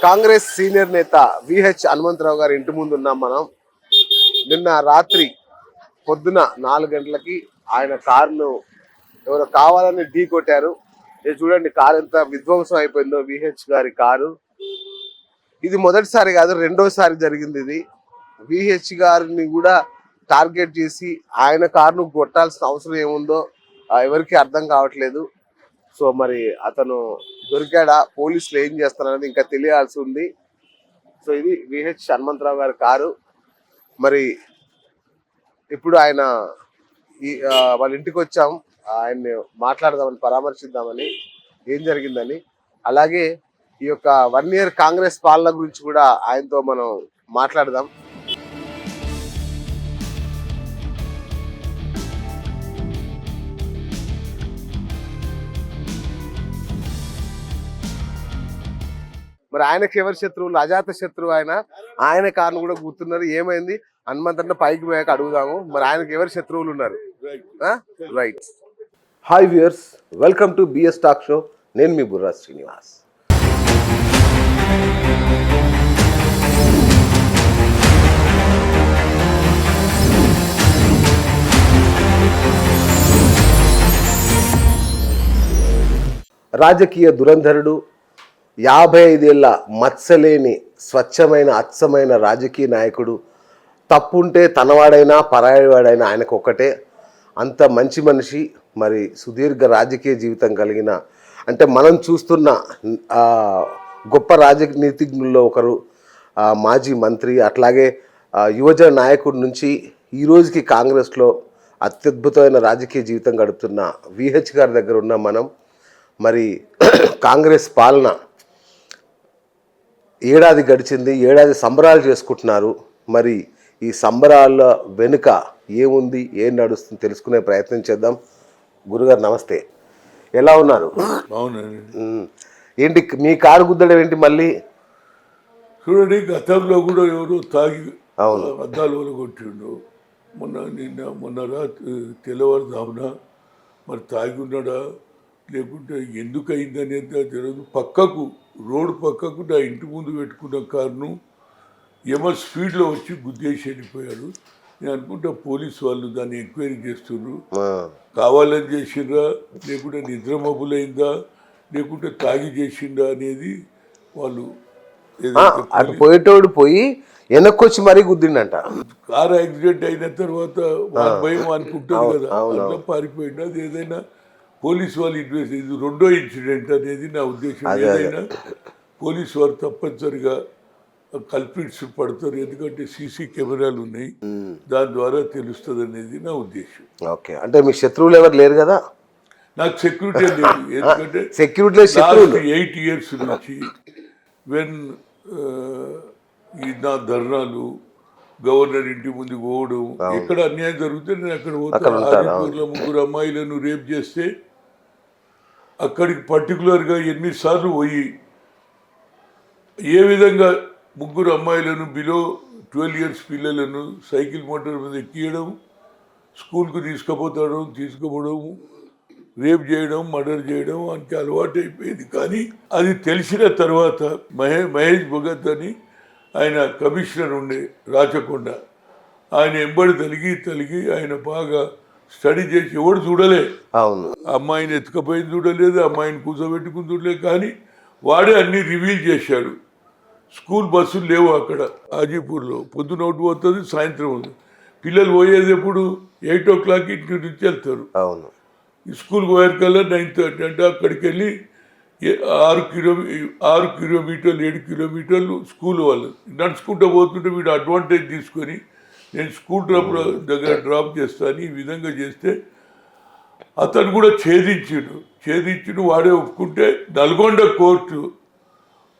Congress senior నేత VH Hanumantharao గారి ఇంటి ముందు ఉన్నాం మనం. నిన్న రాత్రి పొద్దున 4 గంటలకి ఆయన కారును ఎవరో కావాలని ఢీ కొట్టారు. ఇది చూడండి, కారు ఎంత విధ్వంసం అయిపోయిందో. విహెచ్ గారి కారు ఇది మొదటిసారి కాదు, రెండోసారి జరిగింది ఇది. విహెచ్ గారిని కూడా టార్గెట్ చేసి ఆయన కారును కొట్టాల్సిన అవసరం ఏముందో ఎవరికి అర్థం కావట్లేదు. సో మరి అతను దొరికాడా, పోలీసులు ఏం చేస్తారనేది ఇంకా తెలియాల్సి ఉంది. సో ఇది విహెచ్ హనుమంతరావు గారి కారు. మరి ఇప్పుడు ఆయన వాళ్ళ ఇంటికి వచ్చాం, ఆయన్ని మాట్లాడదామని, పరామర్శిద్దామని, ఏం జరిగిందని. అలాగే ఈ యొక్క 1 year కాంగ్రెస్ పాలన గురించి కూడా ఆయనతో మనం మాట్లాడదాం. మరి ఆయనకి ఎవరి శత్రువులు? అజాత శత్రువు ఆయన కారును కూడా గుర్తున్నారు. ఏమైంది హనుమంతన్న పైకి పోయాక అడుగుదాము. మరి ఆయనకి ఎవరి శత్రువులు ఉన్నారు? Right. Hi viewers, welcome to BS talk show. నేను మీ బుర్రా శ్రీనివాస్. రాజకీయ దురంధరుడు, 55 ఏళ్ల మత్సలేని స్వచ్ఛమైన అచ్చమైన రాజకీయ నాయకుడు. తప్పుంటే తనవాడైనా పరాయివాడైనా ఆయనకు ఒక్కటే. అంత మంచి మనిషి. మరి సుదీర్ఘ రాజకీయ జీవితం కలిగిన, అంటే మనం చూస్తున్న గొప్ప రాజనీతిజ్ఞుల్లో ఒకరు, మాజీ మంత్రి, అట్లాగే యువజన నాయకుడి నుంచి ఈ రోజుకి కాంగ్రెస్లో అత్యద్భుతమైన రాజకీయ జీవితం గడుపుతున్న విహెచ్ గారి దగ్గర ఉన్నాం మనం. మరి కాంగ్రెస్ పాలన ఏడాది గడిచింది, ఏడాది సంబరాలు చేసుకుంటున్నారు. మరి ఈ సంబరాల వెనుక ఏముంది, ఏం నడుస్తుంది తెలుసుకునే ప్రయత్నం చేద్దాం. గురుగారు నమస్తే, ఎలా ఉన్నారు? ఏంటి మీ కారు గుద్దడం ఏంటి మళ్ళీ? చూడండి, గతంలో కూడా ఎవరో తాగి అద్దాలు కొట్టిండు. మొన్న రాత్రి తెల్లవారుజామున మరి తాగి ఉన్నాడా లేకుంటే ఎందుకు అయిందనేది తెలియదు. పక్కకు రోడ్డు పక్కకు నా ఇంటి ముందు పెట్టుకున్న కారును ఏమో స్పీడ్లో వచ్చి గుద్దేసి వెళ్ళిపోయారు. నేను అనుకుంటా పోలీసు వాళ్ళు దాన్ని ఎంక్వైరీ చేస్తున్నారు. కావాలని చేసిండ్రా లేకుంటే నిద్రమబ్బులైందా లేకుంటే తాగి చేసిండ్రా అనేది వాళ్ళు. అటు పోయేటోడు పోయి వెనక్కొచ్చి మరీ గుద్దిండంట. కారు యాక్సిడెంట్ అయిన తర్వాత వాళ్ళ భయం అనుకుంటారు కదా, అట్లా పారిపోయింది. అది ఏదైనా పోలీసు వాళ్ళు ఇన్వెస్ట్, ఇది రెండో ఇన్సిడెంట్ అనేది నా ఉద్దేశం. ఏదైనా పోలీసు వారు తప్పనిసరిగా కల్పిట్స్ పడతారు, ఎందుకంటే సీసీ కెమెరాలు ఉన్నాయి, దాని ద్వారా తెలుస్తుంది అనేది నా ఉద్దేశం. ఓకే, అంటే మీ శత్రువులు ఎవరు లేరు కదా? నాకు సెక్యూరిటీ లేదు, ఎందుకంటే సెక్యూరిటీ 8 years నుంచి వెన్ ఈ నా ధర్నాలు, గవర్నర్ ఇంటి ముందు పోవడం, ఎక్కడ అన్యాయం జరిగితే నేను అక్కడ పోతాను. ఆదిపూర్లో 3 అమ్మాయిలను రేప్ చేస్తే అక్కడికి పర్టికులర్గా ఎన్నిసార్లు పోయి ఏ విధంగా 3 అమ్మాయిలను బిలో 12 years పిల్లలను సైకిల్ మోటార్ మీద ఎక్కియడం, స్కూల్కు తీసుకుపోవడం, రేప్ చేయడం, మర్డర్ చేయడం అంటే అలవాటు అయిపోయింది. కానీ అది తెలిసిన తర్వాత మహేష్ భగత్ అని ఆయన కమిషనర్ ఉండే రాచకొండ, ఆయన ఎంబడి తలిగి ఆయన బాగా స్టడీ చేసి ఎవడు చూడలే. అవును, అమ్మాయిని ఎత్తుకపోయింది చూడలేదు, అమ్మాయిని కూర్చోబెట్టుకుని చూడలేదు, కానీ వాడే అన్ని రివీల్ చేశాడు. స్కూల్ బస్సులు లేవు అక్కడ హాజీపూర్లో, పొద్దున ఒకటి పోతుంది, సాయంత్రం అవుతుంది. పిల్లలు పోయేది ఎప్పుడు 8 o'clock ఇంటి నుంచి వెళ్తారు. అవును, స్కూల్కి పోయారు కల్లా 9:30 అంటే అక్కడికి వెళ్ళి 6 కిలోమీటర్లు 7 కిలోమీటర్లు స్కూల్ వాళ్ళు నడుచుకుంటూ పోతుంటే వీడు అడ్వాంటేజ్ తీసుకొని నేను స్కూల్ దగ్గర డ్రాప్ చేస్తాను ఈ విధంగా చేస్తే అతను కూడా ఛేదించుడు వాడే ఒప్పుకుంటే నల్గొండ కోర్టు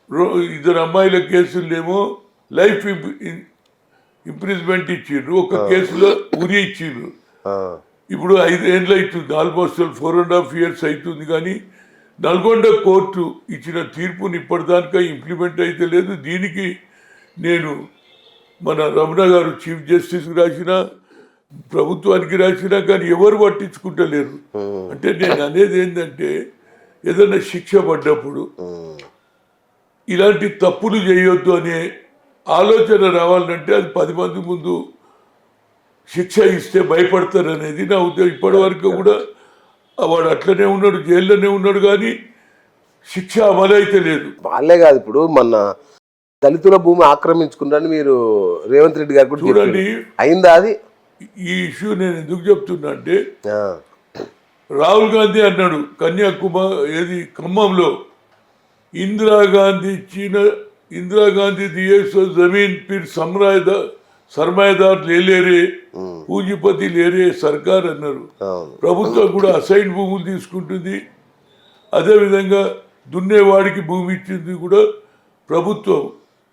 2 అమ్మాయిల కేసులేమో లైఫ్ ఇంప్రిజ్మెంట్ ఇచ్చిండ్రు, ఒక కేసులో ఉరి ఇచ్చిండ్రు. ఇప్పుడు 5 ఏళ్ళు అవుతుంది, ఆల్మోస్ట్ 4.5 years అవుతుంది. కానీ నల్గొండ కోర్టు ఇచ్చిన తీర్పుని ఇప్పటిదాకా ఇంప్లిమెంట్ అయితే లేదు. దీనికి నేను మన రమణ గారు చీఫ్ జస్టిస్కి రాసినా, ప్రభుత్వానికి రాసినా, కానీ ఎవరు పట్టించుకుంటలేరు. అంటే నేను అనేది ఏంటంటే, ఏదైనా శిక్ష పడ్డప్పుడు ఇలాంటి తప్పులు చేయొద్దు అనే ఆలోచన రావాలంటే అది 10 మంది ముందు శిక్ష ఇస్తే భయపడతారు అనేది నా ఉద్దేశం. ఇప్పటి వరకు కూడా వాడు అట్లనే ఉన్నాడు, జైల్లోనే ఉన్నాడు, కానీ శిక్ష అమలైతే లేదు. వాళ్ళే కాదు, ఇప్పుడు మన దళితుల భూమి ఆక్రమించుకున్నారని మీరు రేవంత్ రెడ్డి గారు కూడా చూడండి, అయిందా అది? ఈ ఇష్యూ నేను ఎందుకు చెప్తున్నా అంటే, ఆ, రాహుల్ గాంధీ అన్నాడు ఏది ఖమ్మంలో, इंदिरा गांधी दिए सो जमीन फिर सरमायदार ले रे పూంజీపతి లేరే సర్కార్ అన్నారు. ప్రభుత్వం కూడా అసైన్ భూములు తీసుకుంటుంది, అదేవిధంగా దున్నేవాడికి భూమి ఇచ్చింది కూడా ప్రభుత్వం,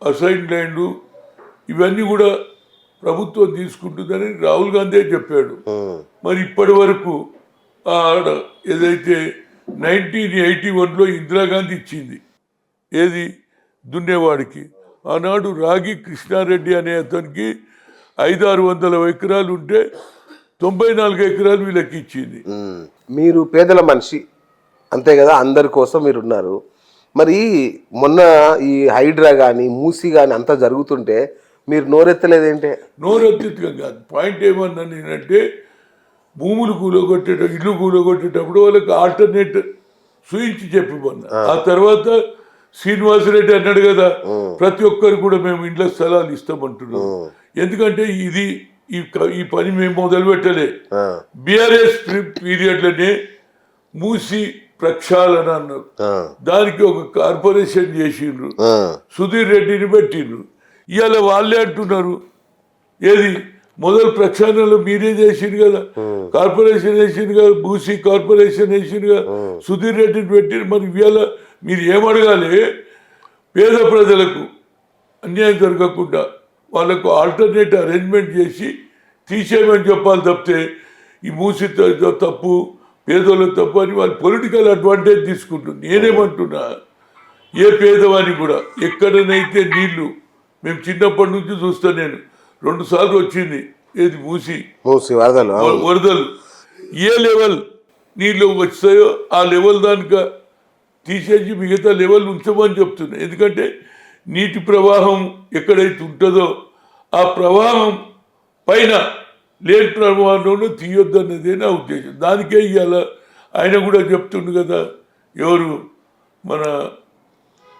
అసైన్ ల్యాండ్ ఇవన్నీ కూడా ప్రభుత్వం తీసుకుంటుందని రాహుల్ గాంధీ చెప్పాడు. మరి ఇప్పటి వరకు ఆడ ఏదైతే 1981లో ఇందిరాగాంధీ ఇచ్చింది ఏది దున్నేవాడికి, ఆనాడు రాగి కృష్ణారెడ్డి అనే అతనికి 500-600 ఎకరాలు ఉంటే 94 ఎకరాలు వీళ్ళకి ఇచ్చింది. మీరు పేదల మనిషి అంతే కదా, అందరి కోసం మీరు ఉన్నారు. మరి మొన్న ఈ హైడ్రా కానీ మూసి కానీ అంతా జరుగుతుంటే మీరు నోరెత్తలేదేంటే? నోరెత్తిగా కాదు, పాయింట్ ఏమన్నా నేనంటే, భూములు ఇల్లు కూలగొట్టేటప్పుడు వాళ్ళకి ఆల్టర్నేట్ చూయించి చెప్పమన్నా. ఆ తర్వాత శ్రీనివాసరెడ్డి అన్నాడు కదా, ప్రతి ఒక్కరు కూడా మేము ఇంట్లో స్థలాలు ఇస్తామంటున్నాం. ఎందుకంటే ఈ పని మేము మొదలు పెట్టలే, బిఆర్ఎస్ పీరియడ్లోనే మూసి ప్రక్షాళన అన్నారు. దానికి ఒక కార్పొరేషన్ చేసిండ్రు, సుధీర్ రెడ్డిని పెట్టిండ్రు. ఇవాళ వాళ్ళే అంటున్నారు ఏది మొదలు ప్రక్షాళనలో మీరే చేసిండు కదా, కార్పొరేషన్ వేసిండు కదా, మూసి కార్పొరేషన్ వేసిండు కదా, సుధీర్ రెడ్డిని పెట్టిండ్రు. మరి ఇవాళ మీరు ఏమడగాలి, పేద ప్రజలకు అన్యాయం జరగకుండా వాళ్ళకు ఆల్టర్నేట్ అరేంజ్మెంట్ చేసి తీసేయమని చెప్పాలి తప్పితే ఈ మూసి తప్పు, పేదోళ్ళ తప్పు అని వాళ్ళు పొలిటికల్ అడ్వాంటేజ్ తీసుకుంటుంది. నేనేమంటున్నా, ఏ పేదవానికి కూడా ఎక్కడనైతే నీళ్లు, మేము చిన్నప్పటి నుంచి చూస్తా, నేను 2 సార్లు వచ్చింది ఏది మూసి వరదలు, ఏ లెవెల్ నీళ్ళు వచ్చాయో ఆ లెవెల్ దానిక తీసేసి మిగతా లెవెల్ ఉంచమని చెప్తున్నా. ఎందుకంటే నీటి ప్రవాహం ఎక్కడైతే ఉంటుందో ఆ ప్రవాహం పైన లేని ప్రవాహంలో తీయొద్దు అన్నదే నా ఉద్దేశం. దానికే ఇవాళ ఆయన కూడా చెప్తుండు కదా, ఎవరు మన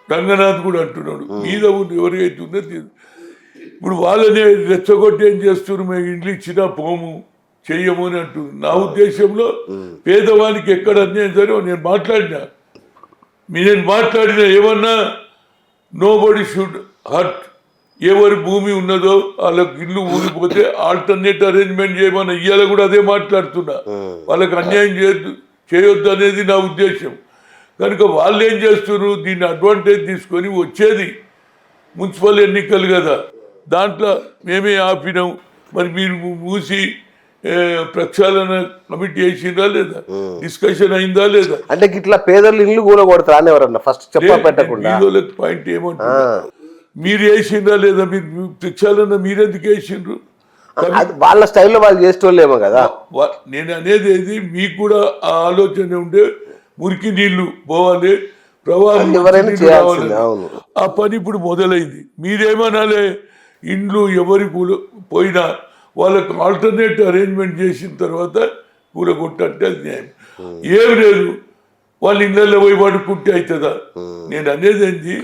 రంగనాథ్ కూడా అంటున్నాడు, మీద ఎవరికైతే ఉన్నది. ఇప్పుడు వాళ్ళనే రెచ్చగొట్టి ఏం చేస్తున్నారు, మేము ఇండ్లు ఇచ్చినా పోము చెయ్యము అని అంటున్నారు. నా ఉద్దేశంలో పేదవానికి ఎక్కడ అన్యాయం సరే నేను మాట్లాడిన ఏమన్నా, నోబడి షుడ్ హర్ట్, ఎవరి భూమి ఉన్నదో వాళ్ళకి ఇల్లు ఊరిపోతే ఆల్టర్నేట్ అరేంజ్మెంట్ చేయమన్నా. ఇవాళ కూడా అదే మాట్లాడుతున్నా, వాళ్ళకి అన్యాయం చేయొద్దు అనేది నా ఉద్దేశం. కనుక వాళ్ళు ఏం చేస్తున్నారు, దీన్ని అడ్వాంటేజ్ తీసుకొని వచ్చేది మున్సిపల్ ఎన్నికలు కదా, దాంట్లో మేమే ఆపినాం. మరి మీరు మూసి ప్రక్షాళన కమిటీ వేసిందా లేదా, డిస్కషన్ అయిందా లేదా? అంటే ఇట్లా పేదలు ఇల్లు కూలగొడతారా అని ఎవరన్నా ఫస్ట్ చెప్పకుండా పాయింట్ ఏమంటారు, మీరు వేసిందా లేదా, మీరు ప్రక్షాళన మీరెందుకు వేసిండ్రు? వాళ్ళ స్టైల్లో వాళ్ళు చేసేవాళ్ళేమో కదా. నేను అనేది ఏది, మీకు కూడా ఆ ఆలోచన ఉండే, మురికి నీళ్లు పోవాలి, ప్రవాహం రావాలి, ఆ పని ఇప్పుడు మొదలైంది. మీరేమనాలే, ఇండ్లు ఎవరి పోయినా వాళ్ళకు ఆల్టర్నేట్ అరేంజ్మెంట్ చేసిన తర్వాత కూలగొట్టంటే అది న్యాయం. ఏం లేదు, వాళ్ళు ఇళ్ళల్లో పోయి పడుకుంటే అవుతుందా? నేను అనేది ఏంటి,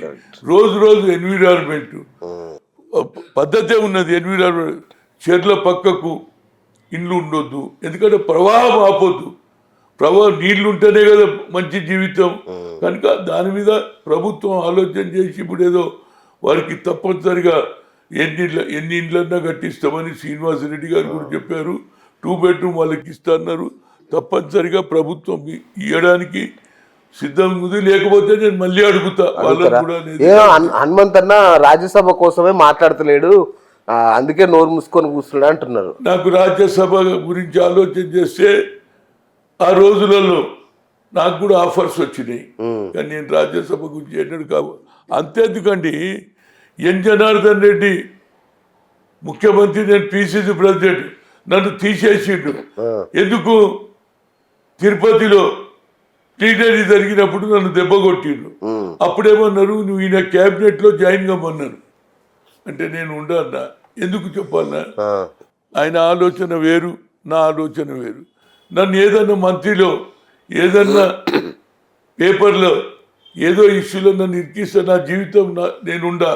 రోజు ఎన్విరాన్మెంట్ పద్ధతే ఉన్నది. ఎన్విరాన్మెంట్ చెర్ల పక్కకు ఇండ్లు ఉండొద్దు, ఎందుకంటే ప్రవాహం ఆపొద్దు. నీళ్లు ఉంటేనే కదా మంచి జీవితం. కనుక దాని మీద ప్రభుత్వం ఆలోచన చేసి ఇప్పుడు ఏదో వారికి తప్పనిసరిగా ఎన్ని ఇండ్లన్నా కట్టిస్తామని శ్రీనివాసరెడ్డి గారు కూడా చెప్పారు. 2 బెడ్రూమ్ వాళ్ళకి ఇస్తున్నారు. తప్పనిసరిగా ప్రభుత్వం ఇవ్వడానికి సిద్ధంగా ఉంది. లేకపోతే నేను మళ్ళీ అడుగుతా వాళ్ళని కూడా. హనుమంత్ అన్న రాజ్యసభ కోసమే మాట్లాడతలేడు, అందుకే నోరు మూసుకొని కూర్చున్నాడు అంటున్నారు. నాకు రాజ్యసభ గురించి ఆలోచన చేస్తే ఆ రోజులలో నాకు కూడా ఆఫర్స్ వచ్చినాయి, కానీ నేను రాజ్యసభ గురించి ఎన్నడు అంతేందుకండి, ఎన్ జనార్దన్ రెడ్డి ముఖ్యమంత్రి, నేను పిసిసి ప్రెసిడెంట్, నన్ను తీసేసిండు. ఎందుకు? తిరుపతిలో ప్లీనరీ జరిగినప్పుడు నన్ను దెబ్బ కొట్టిండు. అప్పుడేమన్నారు, నువ్వు ఈయన క్యాబినెట్లో జాయిన్ కమ్మన్నారు. అంటే నేను ఉండన్నా, ఎందుకు చెప్పాలన్నా, ఆయన ఆలోచన వేరు, నా ఆలోచన వేరు. నన్ను ఏదన్నా మంత్రిలో ఏదన్నా పేపర్లో ఏదో ఇష్యూలో నన్ను ఇరికిస్తే నా జీవితం నేనుండా,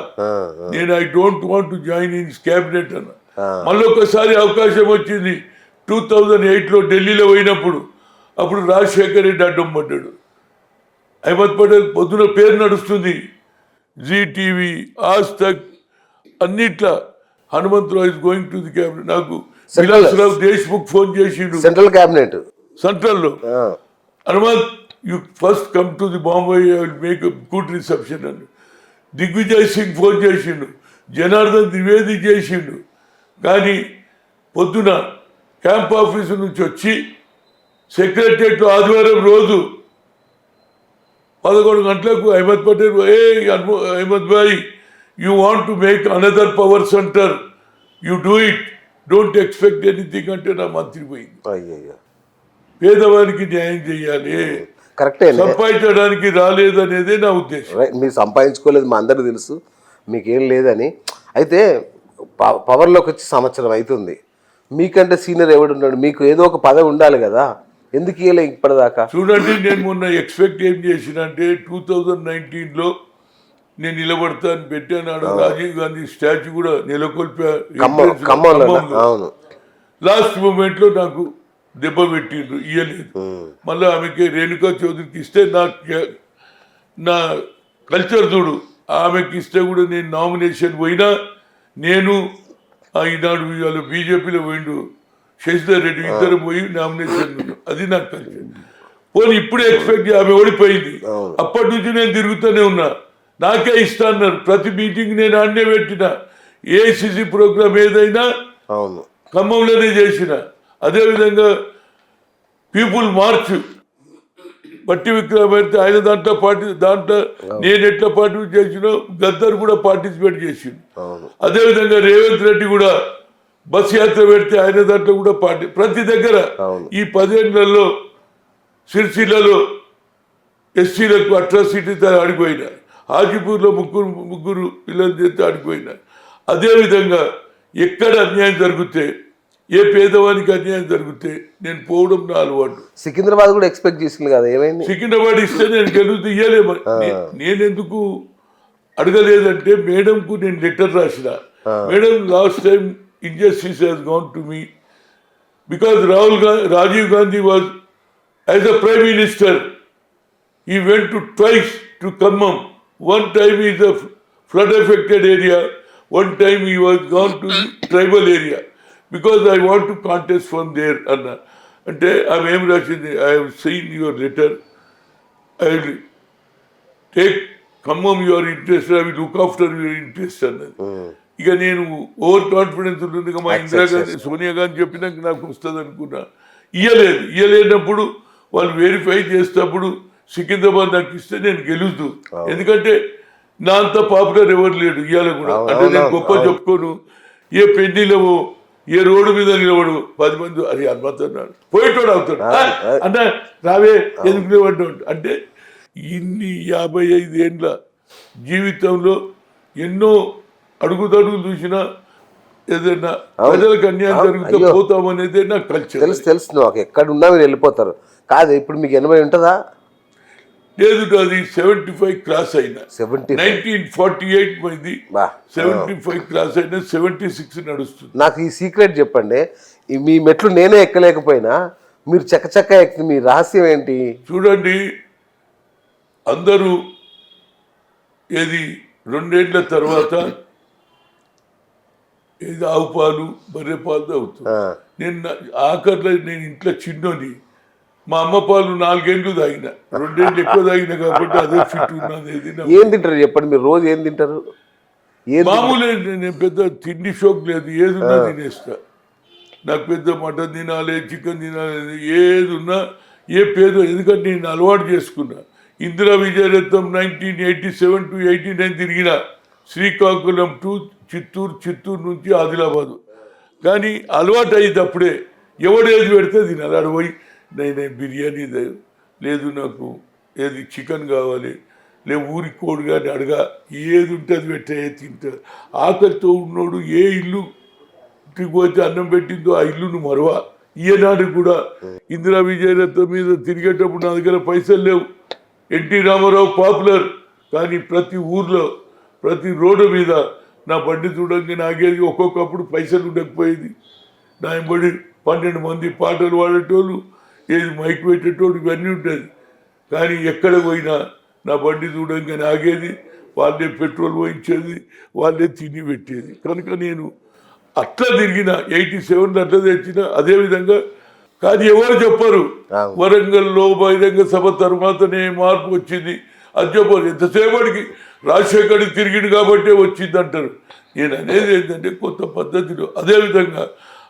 నేను I don't want to join in cabinet అన్న. మళ్ళీ ఒకసారి అవకాశం వచ్చింది 2008లో ఢిల్లీలో పోయినప్పుడు. అప్పుడు రాజశేఖర్ రెడ్డి అడ్డం పడ్డాడు. అహ్మద్ పటేల్ పొద్దున పేరు నడుస్తుంది, జీ టీవీ, ఆజ్ తక్ అన్నిట్లా Hanumantha Rao is going to the cabinet. నాకు విలాసరావు దేశ్ముఖ్ ఫోన్ చేసిండు సెంట్రల్ క్యాబినెట్ సెంట్రల్లో, Hanumanth you first come to the Bombay, I will make good reception అని. దిగ్విజయ్ సింగ్ ఫోన్ చేసిండు, జనార్దన్ ద్వివేది చేసిండు. కానీ పొద్దున క్యాంప్ ఆఫీసు నుంచి వచ్చి సెక్రటరియట్లో ఆదివారం రోజు 11 గంటలకు Ahmed Patel, Ahmed bhai, you want to make another power centre, you do it, don't expect anything అంటే నా మంత్రి పోయింది. పేదవానికి న్యాయం చేయాలి, కరెక్టే, సంపాదించడానికి రాలేదనేదే నా ఉద్దేశం. మీరు సంపాదించుకోలేదు, మా అందరికీ తెలుసు, మీకేం లేదని. అయితే పవర్లోకి వచ్చి సంవత్సరం అవుతుంది, మీకంటే సీనియర్ ఎవడున్నాడు, మీకు ఏదో ఒక పదవి ఉండాలి కదా, ఎందుకు ఇవ్వలే ఇప్పటిదాకా? చూడండి, నేను మొన్న ఎక్స్పెక్ట్ ఏం చేసిన అంటే 2019లో నేను నిలబడతా అని పెట్టాను. రాజీవ్ గాంధీ స్టాచ్యూ కూడా నెలకొల్పా. అవును, లాస్ట్ మూమెంట్లో నాకు దెబ్బ పెట్టిండ్రు, ఇయ్యలేదు. మళ్ళీ ఆమెకి రేణుకా చౌదరికి ఇస్తే నా కల్చర్ చూడు, ఆమెకి ఇస్తే కూడా నేను నామినేషన్ పోయినా, నేను ఈనాడు ఇవాళ బీజేపీలో పోయిండు శశిధర్ రెడ్డి, ఇద్దరు పోయి నామినేషన్, అది నాకు కల్చర్. పోనీ ఇప్పుడే ఎక్స్పెక్ట్ ఆమె ఓడిపోయింది, అప్పటి నుంచి నేను తిరుగుతూనే ఉన్నా, నాకే ఇస్తా అన్నారు. ప్రతి మీటింగ్ నేను అన్నే పెట్టిన, ఏఐసిసి ప్రోగ్రామ్ ఏదైనా ఖమ్మంలోనే చేసిన. అదేవిధంగా పీపుల్ మార్చ్ బట్టి విక్రమార్క ఆయన దాంట్లో నేను ఎట్లా పార్టిసిపేట్ చేసినో గద్దర్ కూడా పార్టిసిపేట్ చేసిండు. అదేవిధంగా రేవంత్ రెడ్డి కూడా బస్ యాత్ర పెడితే ఆయన దాంట్లో కూడా ప్రతి దగ్గర ఈ 10 ఏళ్లలో సిరిసిల్లలో ఎస్సీలకు అట్రాసిటీతో ఆడిపోయినా, హాజీపూర్లో ముగ్గురు పిల్లలు చేస్తే ఆడిపోయినా. అదేవిధంగా ఎక్కడ అన్యాయం జరిగితే, ఏ పేదవానికి అన్యాయం జరిగితే నేను పోవడం నా అలవాటు. సికింద్రాబాద్ కూడా ఎక్స్పెక్ట్ చేసింది కదా, ఏమైంది? సికింద్రాబాద్ ఇస్తే నేను గెలుస్తూ ఇయ్యలేము. నేనెందుకు అడగలేదంటే, మేడంకు నేను లెటర్ రాసిన, madam last time injustice has gone to me because Rajiv Gandhi was as a prime minister, he went to twice to Khammam. One time is a flood affected area, one time he was gone to the tribal area because I want to contest from there. Ante I am rachindi, I have seen your letter, I will take Khammam, you are interested, I will look after your interest annadi. ఇక నేను over confidence ఉంటుంది, మా ఇందిరాగాంధీ సోనియా గాంధీ చెప్పినాక నాకు వస్తుంది అనుకున్నా. ఇయ్యలేనప్పుడు వాళ్ళు verify చేసేటప్పుడు సికింద్రాబాద్ నాకు ఇస్తే నేను గెలుస్తూ, ఎందుకంటే నా అంత పాపులర్ ఎవరు లేడు ఇవాళ కూడా. అంటే నేను గొప్ప చెప్పుకోను, ఏ పెళ్లిలో ఏ రోడ్డు మీద నిలబడు 10 మంది అది అనుమతున్నాడు పోయేటోడు అవుతాడు అన్న, రావే ఎందుకు నిలబడ్డాడు అంటే. ఇన్ని 55 ఏండ్ల జీవితంలో ఎన్నో అడుగుదడుగు చూసినా, ఏదైనా ప్రజలకు అన్యాయం జరిగితే పోతామనేదే నాకు కల్చర్. తెలుసు నువ్వు ఎక్కడ ఉన్నా మీరు వెళ్ళిపోతారు. కాదు, ఇప్పుడు మీకు 80 ఉంటుందా? లేదు, అది 75 క్రాస్ అయినా. 1948 పోయింది, 75 క్రాస్ అయినా 76 నడుస్తుంది. నాకు ఈ సీక్రెట్ చెప్పండి, మీ మెట్లు నేనే ఎక్కలేకపోయినా మీరు చక్క ఎక్కి, మీ రహస్యం ఏంటి? చూడండి, అందరూ ఏది 2 ఏళ్ల తర్వాత ఏది ఆవు పాలు బర్రె పాలు తాగుతుంది. నేను ఆఖరిలో నేను ఇంట్లో చిన్నోని, మా అమ్మ పాలు 4 ఏళ్ళు తాగిన, 2 ఏళ్ళు ఎక్కువ తాగిన కాబట్టి అదే ఫిట్ ఉన్నది. ఏం తింటారు చెప్పండి, మీరు రోజు ఏం తింటారు? మామూలే, నేను పెద్ద తిండి షోక్ లేదు, ఏది ఉన్నా తినేస్తా. నాకు పెద్ద మటన్ తినాలి, చికెన్ తినాలి, ఏది ఉన్నా ఏ పేద, ఎందుకంటే నేను అలవాటు చేసుకున్నా. ఇందిరా విజయరత్నం 1987 to 89 తిరిగిన, శ్రీకాకుళం టు చిత్తూరు నుంచి ఆదిలాబాదు. కానీ అలవాటు అయ్యేటప్పుడే ఎవడేది పెడితే తినాలి. అడిపోయి నేను బిర్యానీ లేదు నాకు ఏది చికెన్ కావాలి, లేదు ఊరికి కోడి కానీ అడగా, ఏది ఉంటుంది పెట్టే తింటా. ఆకలితో ఉన్నోడు ఏ ఇల్లు పోతే అన్నం పెట్టిందో ఆ ఇల్లును మరవా. ఈనాడు కూడా ఇందిరా విజయరత్నం మీద తిరిగేటప్పుడు నా దగ్గర పైసలు లేవు. ఎన్టీ రామారావు పాపులర్, కానీ ప్రతి ఊర్లో ప్రతి రోడ్డు మీద నా బండి చూడంగా నాగేది. ఒక్కొక్కప్పుడు పైసలు ఉండకపోయేది. నా ఎంబడి 12 మంది పాటలు పాడేటోళ్ళు, ఏది మైక్ పెట్టేటోళ్ళు, ఇవన్నీ ఉంటుంది. కానీ ఎక్కడ పోయినా నా బండి చూడంగా నాగేది. వాళ్ళే పెట్రోల్ పోయించేది, వాళ్ళే తిని పెట్టేది. కనుక నేను అట్లా తిరిగిన 87 అట్లా తెచ్చిన అదేవిధంగా. కానీ ఎవరు చెప్పరు వరంగల్లో బహిరంగ సభ తర్వాతనే మార్పు వచ్చింది అది చెప్పరు. ఎంతసేపటికి రాజశేఖర్ తిరిగిడు కాబట్టే వచ్చింది అంటారు. నేను అనేది ఏంటంటే కొత్త పద్ధతిలో. అదేవిధంగా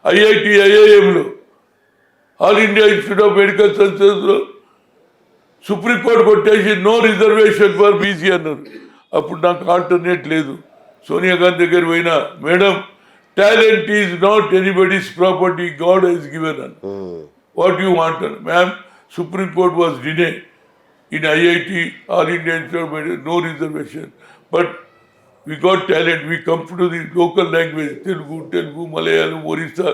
ఐఐటి ఐఐఎంలో all India institute of medical సైన్సెస్లో సుప్రీంకోర్టు కొట్టేసి నో రిజర్వేషన్ ఫర్ బీసీ అన్నారు. అప్పుడు నాకు ఆల్టర్నేట్ లేదు. సోనియా గాంధీ దగ్గర పోయినా, madam talent is not anybody's property, God has given on. What you want ma'am, supreme court was deny in IIT, All India Institute of Medicine, no reservation. But we got talent, we come to the local language, Telugu, Malayalam, Orissa,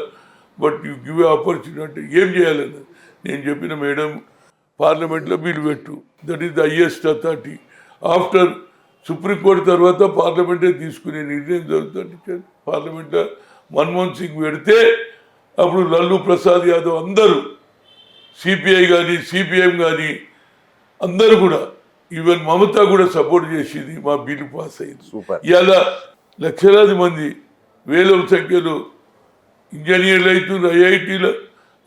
but you give an opportunity. ఏం చేయాలన్న నేను చెప్పిన, madam పార్లమెంట్లో bill పెట్టు, that is the highest authority. After supreme court తర్వాత పార్లమెంటే తీసుకునే నిర్ణయం జరుగుతుంది. పార్లమెంట్లో మన్మోహన్ సింగ్ పెడితే అప్పుడు లల్లు ప్రసాద్ యాదవ్ అందరూ, సిపిఐ కానీ సిపిఎం కానీ అందరూ కూడా, ఈవెన్ మమతా కూడా సపోర్ట్ చేసింది. మా బిల్లు పాస్ అయింది. ఇవాళ లక్షలాది మంది వేల సంఖ్యలో ఇంజనీర్లు అవుతున్నారు ఐఐటీలో,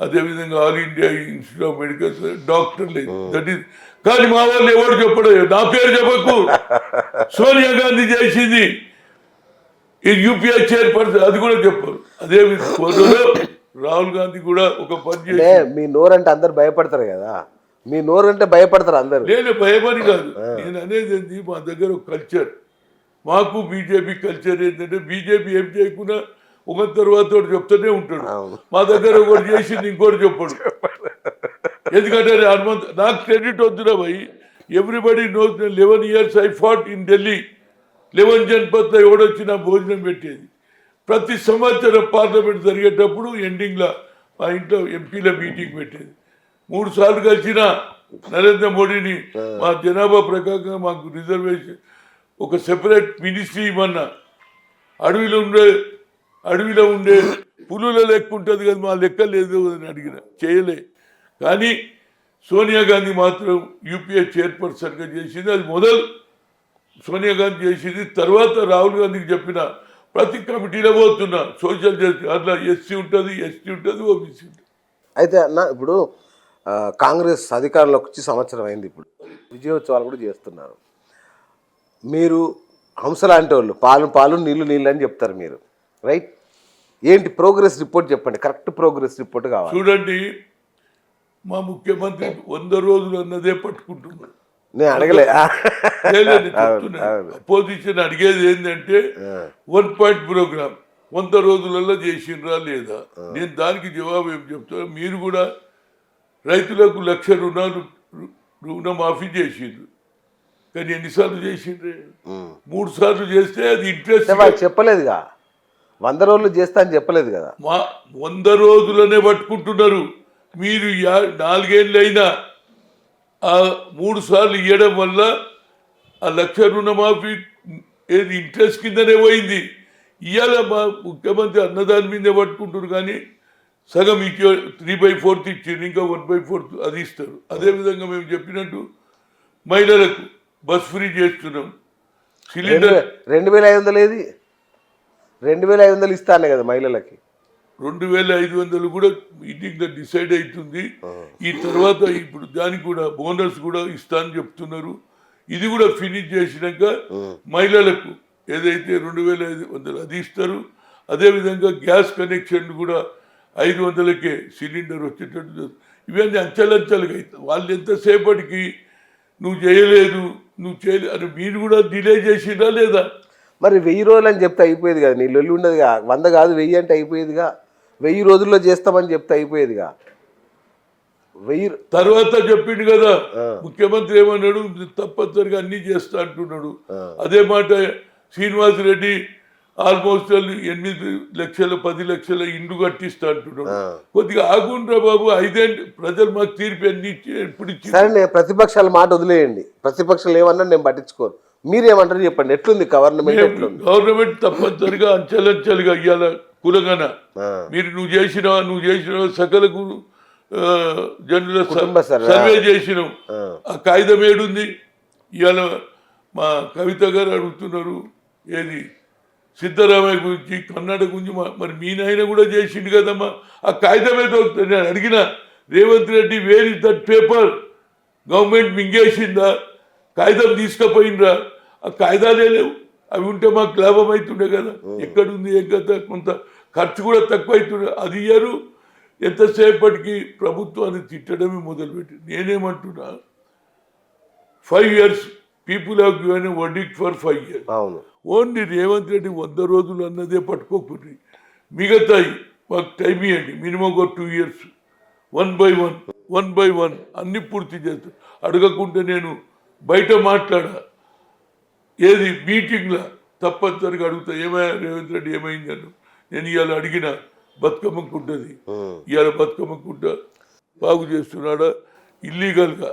అదేవిధంగా all India institute of medical డాక్టర్లు అయితే. That is. కానీ మా వాళ్ళు ఎవరు చెప్పడం, నా పేరు చెప్పకు, సోనియా గాంధీ చేసింది, ఈ యూపీఐ చైర్పర్సన్, అది కూడా చెప్పరు. అదే విధంగా రాహుల్ గాంధీ కూడా ఒక పని చేసి. మీ నోరంటే అందరు భయపడతారు కదా, మీ నోరు అంటే భయపడతారు అందరు. నేను భయపడి కాదు, నేను అనేది ఏంటి, మా దగ్గర ఒక కల్చర్, మాకు బీజేపీ కల్చర్ ఏంటంటే, బీజేపీ ఏం చేయకుండా ఒక తర్వాత చెప్తూనే ఉంటాడు. మా దగ్గర ఒకటి చేసింది ఇంకోటి చెప్పాడు. ఎందుకంటే హనుమంత్, నాకు క్రెడిట్ వద్దురా భయ్. Everybody knows. 11 years I fought in Delhi. 11 జన్పథ్లో ఎవడొచ్చినా భోజనం పెట్టేది. ప్రతి సంవత్సరం పార్లమెంట్ జరిగేటప్పుడు ఎండింగ్లో మా ఇంట్లో ఎంపీల మీటింగ్ పెట్టేది. 3 సార్లు కలిసిన నరేంద్ర మోడీని, మా జనాభా ప్రకారంగా మాకు రిజర్వేషన్, ఒక సెపరేట్ మినిస్ట్రీ ఇవ్వన్నా, అడవిలో ఉండే పులుల లెక్క ఉంటుంది కదా, మా లెక్క లేదు అని అడిగిన, చేయలే. కానీ సోనియా గాంధీ మాత్రం యూపీఏ చైర్పర్సన్గా చేసింది. అది మొదలు సోనియా గాంధీ చేసింది. తర్వాత రాహుల్ గాంధీకి చెప్పిన, ప్రతి కమిటీలో పోతున్నా, సోషల్ జస్టిస్ అట్లా ఎస్సీ ఉంటుంది, ఎస్టీ ఉంటుంది, ఓబీసీ ఉంటుంది. అయితే అన్న, ఇప్పుడు కాంగ్రెస్ అధికారంలోకి వచ్చి సంవత్సరం అయింది. ఇప్పుడు విజయోత్సవాలు కూడా చేస్తున్నారు. మీరు హంస లాంటి వాళ్ళు, పాలు పాలు నీళ్ళు నీళ్ళు అని చెప్తారు మీరు, రైట్? ఏంటి ప్రోగ్రెస్ రిపోర్ట్ చెప్పండి, కరెక్ట్ ప్రోగ్రెస్ రిపోర్ట్ కావాలి. చూడండి, మా ముఖ్యమంత్రి 100 రోజులు అన్నదే పట్టుకుంటున్నారు. నేను అడగలే, అపోజిషన్ అడిగేది ఏంటంటే 1 పాయింట్ ప్రోగ్రామ్ 100 రోజులలో చేసిండ్రా లేదా. నేను దానికి జవాబు ఏం చెప్తాను, మీరు కూడా రైతులకు 1,00,000 రుణమాఫీ చేసిండ్రు, కానీ ఎన్నిసార్లు చేసిండ్రే? 3 సార్లు చేస్తే అది ఇంట్రెస్ట్ చెప్పలేదుగా. 100 రోజులు చేస్తా అని చెప్పలేదు కదా. మా 100 రోజులనే పట్టుకుంటున్నారు. మీరు 4 ఏళ్ళు అయినా ఆ 3 సార్లు ఇవ్వడం వల్ల ఆ 1,00,000 రుణమాఫీ ఏది ఇంట్రెస్ట్ కిందనే పోయింది. ఇవాళ మా ముఖ్యమంత్రి అన్నదాని మీదే పట్టుకుంటారు, కానీ సగం 3/4 ఇచ్చింది, ఇంకా 1/4 అది ఇస్తారు. అదేవిధంగా మేము చెప్పినట్టు మహిళలకు బస్ ఫ్రీ చేస్తున్నాం. సిలిండర్ 2,500 ఏది 2,500 ఇస్తానే కదా మహిళలకి. 2,500 కూడా మీటింగ్లో డిసైడ్ అవుతుంది. ఈ తర్వాత ఇప్పుడు దానికి కూడా బోనస్ కూడా ఇస్తా అని చెప్తున్నారు. ఇది కూడా ఫినిష్ చేసినాక మహిళలకు ఏదైతే 2,500 అది ఇస్తారు. అదేవిధంగా గ్యాస్ కనెక్షన్ కూడా 500కే సిలిండర్ వచ్చేటట్టు. ఇవన్నీ అంచెలంచెలుగా అవుతాయి. వాళ్ళు ఎంతసేపటికి నువ్వు చేయలేదు, నువ్వు చేయలేదు అని మీరు కూడా డిలే చేసినా లేదా? మరి 1000 రోజులు అని చెప్తే అయిపోయేది కదా, నీ లొల్లి ఉండదుగా. 100 కాదు 1000 అంటే అయిపోయేదిగా. 1000 రోజుల్లో చేస్తామని చెప్తే అయిపోయేదిగా. 1000 తర్వాత చెప్పిండు కదా ముఖ్యమంత్రి ఏమన్నాడు, తప్పనిసరిగా అన్ని చేస్తా అంటున్నాడు. అదే మాట శ్రీనివాస్ రెడ్డి ఆల్మోస్ట్ 8 లక్షల 10 లక్షల ఇండ్లు కట్టిస్తా అంటున్నాడు. కొద్దిగా ఆగుండ్రా బాబు, 5 ఏళ్ళు ప్రజలు మాకు తీర్పు ఎన్ని ఎప్పుడు ఇచ్చి. సరే నేను ప్రతిపక్షాల మాట వదిలేయండి, ప్రతిపక్షాలు ఏమన్నా నేను పట్టించుకోను, మీరేమంటారు చెప్పండి, ఎట్లుంది గవర్నమెంట్ తప్పనిసరిగా అంచెలంచెలుగా ఇవాళ కులగన మీరు నువ్వు చేసిన సకలకు జనుల సర్వే చేసినావు. ఆ కాగితం ఏడుంది? ఇవాళ మా కవిత గారు అడుగుతున్నారు ఏది సిద్ధరామయ్య గురించి, కర్ణాటక గురించి. మరి మీ నాయన కూడా చేసిండు కదమ్మా, ఆ కాగితమే దొరుకుతుంది. నేను అడిగిన Revanth Reddy, where is that paper? Government మింగేసిందా? కాగితం తీసుకుపోయిండ్రా? ఆ కాగితాలే లేవు. అవి ఉంటే మాకు లాభం అవుతుండే కదా. ఎక్కడుంది ఏం కదా, కొంత ఖర్చు కూడా తక్కువ అవుతుండే. అది ఇయ్యరు. ఎంతసేపటికి ప్రభుత్వాన్ని తిట్టడమే మొదలుపెట్టి. నేనేమంటున్నా, 5 years people have given a verdict for 5 years. Only Revanth Reddy 100 రోజులు అన్నదే పట్టుకోకుండా మిగతాయి మాకు టైం ఇవ్వండి. మినిమం ఒక 2 years 1 by 1 అన్ని పూర్తి చేస్తాను. అడగకుంటే నేను బయట మాట్లాడా, ఏది మీటింగ్లో తప్పనిసరిగా అడుగుతా, ఏమైనా రేవంత్ రెడ్డి ఏమైందను. నేను ఇవాళ అడిగిన బతుకమ్మకుంటుంది, ఇవాళ బతుకమ్మకుంట బాగు చేస్తున్నాడా? ఇల్లీగల్గా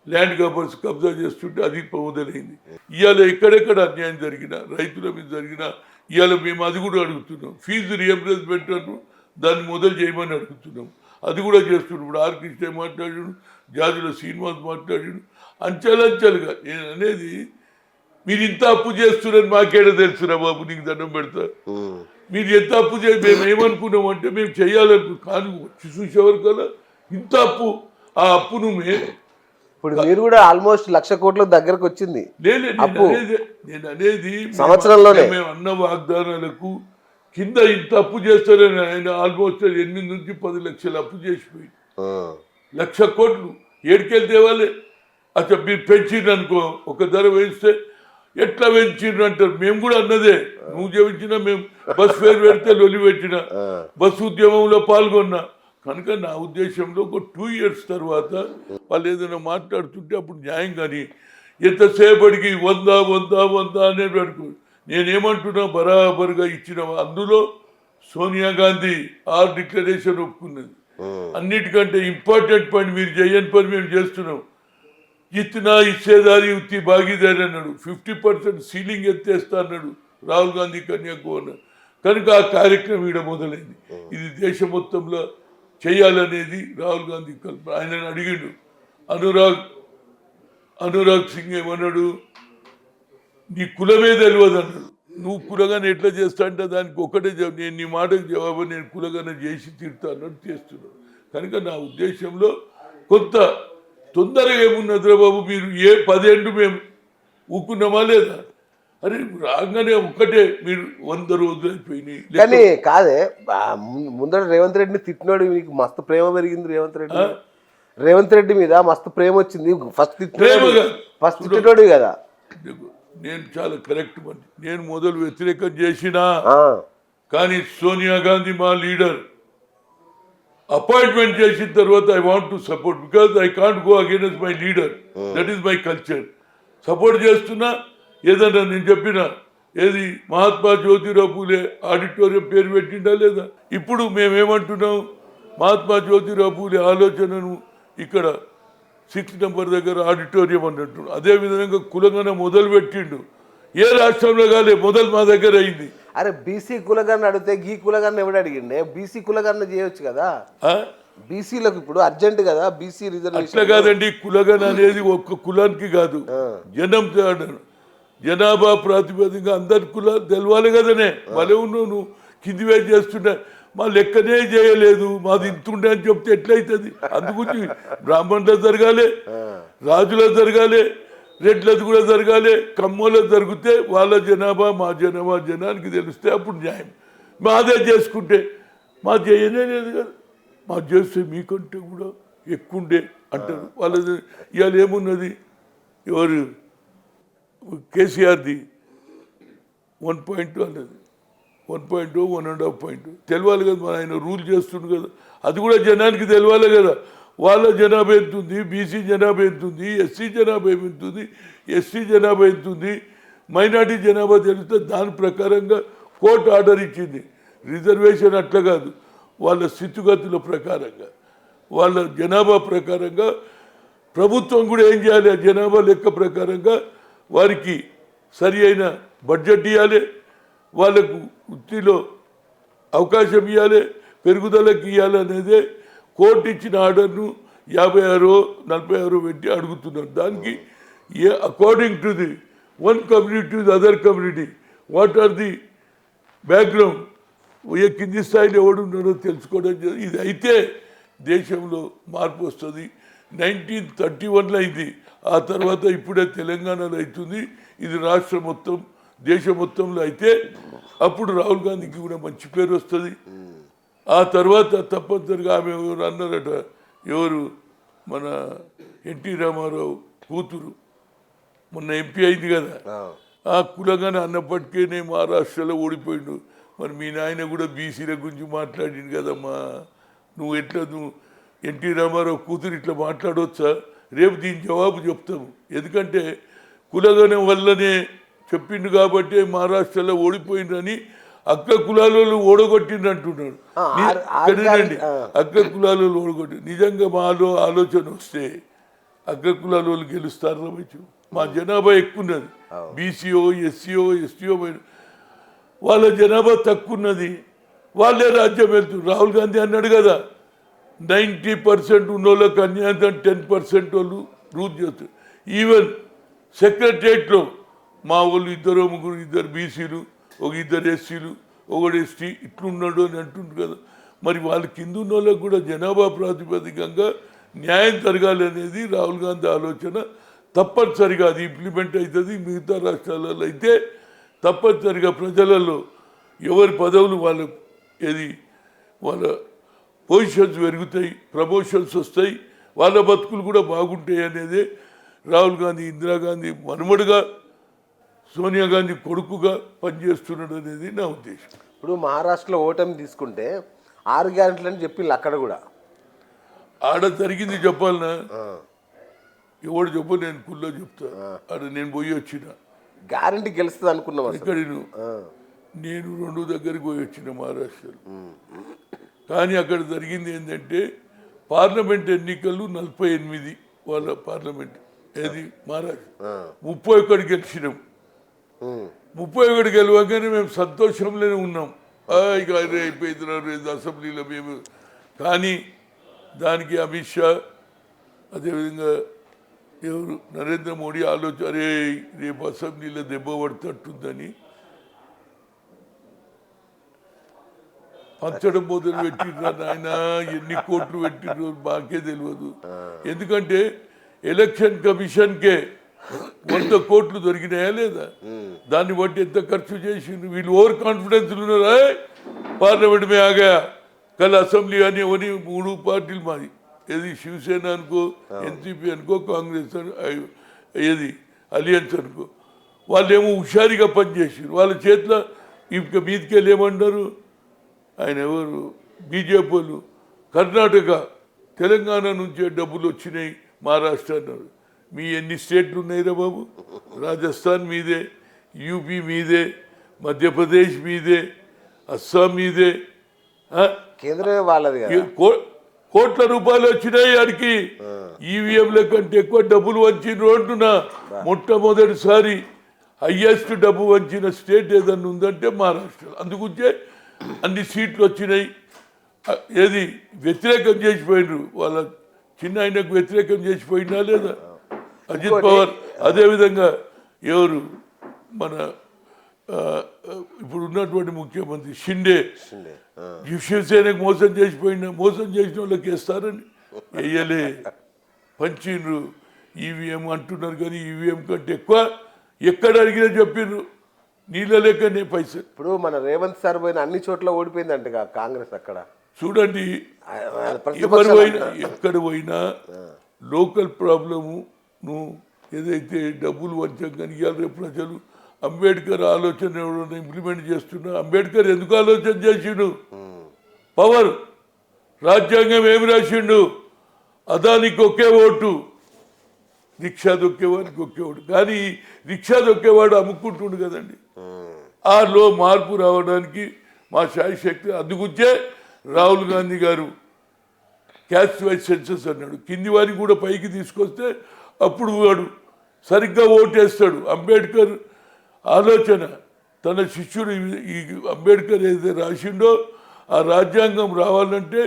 ల్యాండ్ కబర్స్ కబ్జా చేస్తుంటే అది మొదలైంది. ఇవాళ ఎక్కడెక్కడ అన్యాయం జరిగినా, రైతుల మీద జరిగినా ఇవాళ మేము అది కూడా అడుగుతున్నాం. ఫీజు రియంబర్స్మెంట్ దాన్ని మొదలు చేయమని అడుగుతున్నాం. అది కూడా చేస్తున్నాం. ఇప్పుడు ఆర్ కృష్ణ మాట్లాడాడు, జాజుల శ్రీనివాస్ మాట్లాడాడు. అంచెలంచెలుగా నేను అనేది, మీరు ఇంత అప్పు చేస్తున్నారని మాకేడా తెలుసురా బాబు, నీకు దండం పెడతా. మీరు ఎంత అప్పు మేము ఏమనుకున్నాం అంటే, మేము చేయాలనుకున్నాం. కానీ వచ్చి చూసేవారు కదా ఇంత అప్పు. ఆ అప్పును ఇప్పుడు మీరు కూడా ఆల్మోస్ట్ 1,00,000 కోట్ల దగ్గరకు వచ్చింది. నేను అనేది సంవత్సరంలోనే మేము అన్న వాగ్దానాలకు కింద ఇంత అప్పు చేస్తారని ఆయన ఆల్మోస్ట్ 8 నుంచి 10 లక్షలు అప్పు చేసిపోయి 1,00,000 కోట్లు ఏడుకెళ్ళి తేవాలి. అసలు మీరు పెంచిండ్రు అనుకో, ఒక ధర వేస్తే ఎట్లా పెంచిండ్రు అంటారు. మేము కూడా అన్నదే, నువ్వు చెప్పించినా మేము బస్ ఫేర్ పెడితే లొలి పెట్టిన, బస్సు ఉద్యమంలో పాల్గొన్నా. కనుక నా ఉద్దేశంలో ఒక 2 years తర్వాత వాళ్ళు ఏదైనా మాట్లాడుతుంటే అప్పుడు న్యాయం. కానీ ఎంతసేపటికి 100 అనేది పెట్టుకో. నేనేమంటున్నా, బరాబరుగా ఇచ్చిన అందులో సోనియా గాంధీ డిక్లరేషన్ ఒప్పుకున్నది. అన్నిటికంటే ఇంపార్టెంట్ పాయింట్, మీరు చేయని పని మేము చేస్తున్నాం. ఇతనా ఇచ్చేదారి ఉత్తి భాగీదారి అన్నాడు. 50% సీలింగ్ ఎత్తేస్తా అన్నాడు రాహుల్ గాంధీ కన్యాకుమారి. కనుక ఆ కార్యక్రమం ఈడ మొదలైంది. ఇది దేశం మొత్తంలో చేయాలనేది రాహుల్ గాంధీ కల్ప. ఆయనను అడిగిండు అనురాగ్ సింగ్ ఏమన్నాడు, నీ కులమే తెలియదు అన్నాడు. నువ్వు కులగానే ఎట్లా చేస్తా అంటే దానికి ఒకటే నేను నీ మాటకు జవాబు, నేను కులగానే చేసి తిడతా అన్నట్టు చేస్తున్నాను. కనుక నా ఉద్దేశంలో కొంత తొందరగా ఏమున్నదిరా బాబు, మీరు 10 ఏళ్ళు మేము ఊకున్నామా లేదా? అరే రాగానే ఒక్కటే మీరు 100 రోజులు అయిపోయినాయి. కానీ కాదే, ముందర రేవంత్ రెడ్డిని తిట్టినోడు మీకు మస్తు ప్రేమ పెరిగింది. రేవంత్ రెడ్డి మీద మస్తు ప్రేమ వచ్చింది. ఫస్ట్ తిట్టినోడు కదా. నేను చాలా కరెక్ట్ మంది. నేను మొదలు వ్యతిరేకం చేసినా, కానీ సోనియా గాంధీ మా లీడర్ అపాయింట్మెంట్ చేసిన తర్వాత I want to support, because I can't go against my leader. That is my culture. Support చేస్తున్నా. ఏదన్నా నేను చెప్పిన ఏది మహాత్మా జ్యోతిరావు పూలే ఆడిటోరియం పేరు పెట్టిండా లేదా? ఇప్పుడు మేమేమంటున్నాం, మహాత్మా జ్యోతిరావు పూలే ఆలోచనను ఇక్కడ 6 నెంబర్ దగ్గర ఆడిటోరియం అన్నట్టు. అదేవిధంగా కులంగాన మొదలు పెట్టిండు. ఏ రాష్ట్రంలో కాలే, మొదలు మా దగ్గర అయింది. అరే బీసీ కులగాన్ని అడిగితే గీ కులగాన్ని ఎవడు అడిగిండే? బీసీ కులగాన్ని చేయొచ్చు కదా. బీసీలకు ఇప్పుడు అర్జెంట్ కదా బీసీ రిజర్వేషన్. అట్లా కాదండి, కులగన అనేది ఒక్క కులానికి కాదు, జనాభా ప్రాతిపదికగా అందరి కులాలు తెలవాలి కదనే. మళ్ళీ నువ్వు కింది వేసి చేస్తుంటే మా లెక్కనే చేయలేదు, మాది ఇంతుండే అని చెప్తే ఎట్లయితుంది? అందుగురించి బ్రాహ్మణులు జరగాలి, రాజులో జరగాలి, రెడ్లది కూడా జరగాలి, కమ్మలో జరిగితే వాళ్ళ జనాభా మా జనాభా జనానికి తెలిస్తే అప్పుడు న్యాయం. మాదే చేసుకుంటే మా చేయనే లేదు కదా. మా చేస్తే మీకంటే కూడా ఎక్కువండే అంటారు వాళ్ళది. ఇవాళ ఏమున్నది, ఎవరు కేసీఆర్ది 1.2 అన్నది, 1.2 1.5 తెలియాలి కదా. మన ఆయన రూల్ చేస్తుండు కదా, అది కూడా జనానికి తెలియాలి కదా. వాళ్ళ జనాభా ఎంత ఉంది, బీసీ జనాభా ఎంత ఉంది, ఎస్సీ జనాభా ఎంత ఉంది, ఎస్టీ జనాభా ఎంత ఉంది, మైనార్టీ జనాభా తెలిస్తే దాని ప్రకారంగా కోర్టు ఆర్డర్ ఇచ్చింది. రిజర్వేషన్ అట్లా కాదు, వాళ్ళ స్థితిగతుల ప్రకారంగా, వాళ్ళ జనాభా ప్రకారంగా ప్రభుత్వం కూడా ఏం చేయాలి, ఆ జనాభా లెక్క ప్రకారంగా వారికి సరి అయిన బడ్జెట్ ఇవ్వాలి, వాళ్ళకు వృత్తిలో అవకాశం ఇవ్వాలి, పెరుగుదలకు ఇవ్వాలి అనేదే కోర్టు ఇచ్చిన ఆర్డర్ను 56-46 పెట్టి అడుగుతున్నారు. దానికి according to the one community to the other community what are the background, ఏ కింది స్థాయిలో ఎవడున్నారో తెలుసుకోవడం జరిగింది. ఇది అయితే దేశంలో మార్పు వస్తుంది. 1931లో అయింది, ఆ తర్వాత ఇప్పుడే తెలంగాణలో అవుతుంది. ఇది రాష్ట్రం మొత్తం దేశం మొత్తంలో అయితే అప్పుడు రాహుల్ గాంధీకి కూడా మంచి పేరు వస్తుంది. ఆ తర్వాత తప్పనిసరిగా ఆమె ఎవరు అన్నారట, ఎవరు మన ఎన్టీ రామారావు కూతురు మొన్న ఎంపీ అయింది కదా, ఆ కులగానే అన్నప్పటికీ మహారాష్ట్రలో ఓడిపోయిండు. మరి మీ నాయన కూడా బీసీల గురించి మాట్లాడిండు కదమ్మా, నువ్వు ఎన్టీ రామారావు కూతురు ఇట్లా మాట్లాడవచ్చా? రేపు దీని జవాబు చెప్తాము. ఎందుకంటే కులగణం వల్లనే చెప్పిండు కాబట్టి మహారాష్ట్రలో ఓడిపోయిందని అక్క కులాలలో ఓడగొట్టిండు అంటున్నాడు. అక్క కులాలలో ఓడగొట్టి నిజంగా మాలో ఆలోచన వస్తే అక్క కులాలలో గెలుస్తారు రమేష్. మా జనాభా ఎక్కువ ఉన్నది, బీసీఓ ఎస్సీఓ ఎస్టీఓ వాళ్ళ జనాభా తక్కువ ఉన్నది, వాళ్ళే రాజ్యం వెళ్తున్నారు. రాహుల్ గాంధీ అన్నాడు కదా, 90% ఉన్నోళ్ళకి అన్యాయం 10% వాళ్ళు రూల్ చేస్తారు. ఈవెన్ సెక్రటరియట్లో మా వాళ్ళు 2-3 బీసీలు, 1 ఎస్సీలు, 1 ఎస్టీ ఇట్లున్నాడు అని అంటుండ్రు కదా. మరి వాళ్ళ కింద ఉన్న వాళ్ళకి కూడా జనాభా ప్రాతిపదికంగా న్యాయం జరగాలి అనేది రాహుల్ గాంధీ ఆలోచన. తప్పనిసరిగా అది ఇంప్లిమెంట్ అవుతుంది. మిగతా రాష్ట్రాలలో అయితే తప్పనిసరిగా ప్రజలలో ఎవరి పదవులు వాళ్ళ పొజిషన్స్ పెరుగుతాయి, ప్రమోషన్స్ వస్తాయి, వాళ్ళ బతుకులు కూడా బాగుంటాయి అనేదే రాహుల్ గాంధీ ఇందిరాగాంధీ మనుమడుగా సోనియా గాంధీ కొడుకుగా పనిచేస్తున్నాడు అనేది నా ఉద్దేశం. ఇప్పుడు మహారాష్ట్రలో ఓటమి తీసుకుంటే 6 గ్యారెంటీలని చెప్పింది అక్కడ కూడా. ఆడ జరిగింది చెప్పాలనా, ఎవడు చెప్పు, నేను కుల్లో చెప్తా. ఆడ నేను పోయి వచ్చిన గ్యారెంటీ గెలుస్తుంది అనుకున్నాం. ఇక్కడ నేను 2 దగ్గరికి పోయి వచ్చిన మహారాష్ట్రలో. కానీ అక్కడ జరిగింది ఏంటంటే పార్లమెంట్ ఎన్నికలు 48 వాళ్ళ పార్లమెంట్ ఏది మహారాష్ట్ర 31 గెలిచినాం. 31 గెలవగానే మేము సంతోషంలోనే ఉన్నాం. ఇక అదే అయిపోయింది అసెంబ్లీలో మేము. కానీ దానికి అమిత్ షా అదేవిధంగా ఎవరు నరేంద్ర మోడీ ఆలోచన, అరే రేపు అసెంబ్లీలో దెబ్బ పడుతుందని పంచడం మొదలు పెట్టిండ్రు. ఆయన ఎన్ని కోట్లు పెట్టిండ్రు మాకే తెలియదు. ఎందుకంటే ఎలక్షన్ కమిషన్కే 100 కోట్లు దొరికినాయా లేదా, దాన్ని బట్టి ఎంత ఖర్చు చేసిండ్రు. వీళ్ళు ఓవర్ కాన్ఫిడెన్స్ ఉన్నారా, పార్లమెంట్ మే ఆగా కల్ అసెంబ్లీ అని ఎవరి 3 పార్టీలు మాది, ఏది శివసేన అనుకో, ఎన్సీపీ అనుకో, కాంగ్రెస్ ఏది అలియన్స్ అనుకో, వాళ్ళు ఏమో హుషారుగా పనిచేసారు. వాళ్ళ చేతిలో ఇక మీదికెళ్ళి ఏమన్నారు, ఆయన ఎవరు బీజేపీ వాళ్ళు కర్ణాటక తెలంగాణ నుంచే డబ్బులు వచ్చినాయి మహారాష్ట్ర అన్నారు. మీ ఎన్ని స్టేట్లు ఉన్నాయిరా బాబు, రాజస్థాన్ మీదే, యూపీ మీదే, మధ్యప్రదేశ్ మీదే, అస్సాం మీదే, కేంద్రమే వాళ్ళది. కోట్ల రూపాయలు వచ్చినాయి. ఆడికి ఈవీఎంల కంటే ఎక్కువ డబ్బులు వంచిన రోడ్డున మొట్టమొదటిసారి హయ్యెస్ట్ డబ్బు వంచిన స్టేట్ ఏదన్నా ఉందంటే మహారాష్ట్ర. అందుకుంటే అన్ని సీట్లు వచ్చినాయి. ఏది వ్యతిరేకం చేసిపోయినారు, వాళ్ళ చిన్న ఆయనకు వ్యతిరేకం చేసిపోయినా లేదా అజిత్ పవార్. అదేవిధంగా ఎవరు మన ఇప్పుడు ఉన్నటువంటి ముఖ్యమంత్రి షిండే శివసేనకు మోసం చేసిపోయినా, మోసం చేసిన వాళ్ళకి వేస్తారని వేయలే, పంచిండ్రు. ఈవీఎం అంటున్నారు కానీ ఈవీఎం కంటే ఎక్కువ ఎక్కడ అడిగినా చెప్పిండ్రు, నీళ్ళ లేకనే పైసలు. ఇప్పుడు మన రేవంత్ సార్ పోయిన అన్ని చోట్ల ఓడిపోయిందంట కాంగ్రెస్. అక్కడ చూడండి, ఎవరు పోయినా ఎక్కడ పోయినా లోకల్ ప్రాబ్లము ఏదైతే డబ్బులు వంచకని రేపు ప్రజలు అంబేద్కర్ ఆలోచన ఎవరైనా ఇంప్లిమెంట్ చేస్తున్నా, అంబేద్కర్ ఎందుకు ఆలోచన చేసిండు, పవర్ రాజ్యాంగం ఏమి రాసిండు, అదానికి ఒకే ఓటు, రిక్షా దొక్కేవాడికి ఒకే ఓటు. కానీ రిక్షా దొక్కేవాడు అమ్ముకుంటుండు కదండి. ఆలో మార్పు రావడానికి మా శాయశక్తి. అందుగుంచే రాహుల్ గాంధీ గారు క్యాస్ట్ వైజ్ సెన్సస్ అన్నాడు. కింది వారికి కూడా పైకి తీసుకొస్తే అప్పుడు వాడు సరిగ్గా ఓటేస్తాడు. అంబేద్కర్ ఆలోచన, తన శిష్యుడు ఈ అంబేద్కర్ ఏదైతే రాసిండో ఆ రాజ్యాంగం రావాలంటే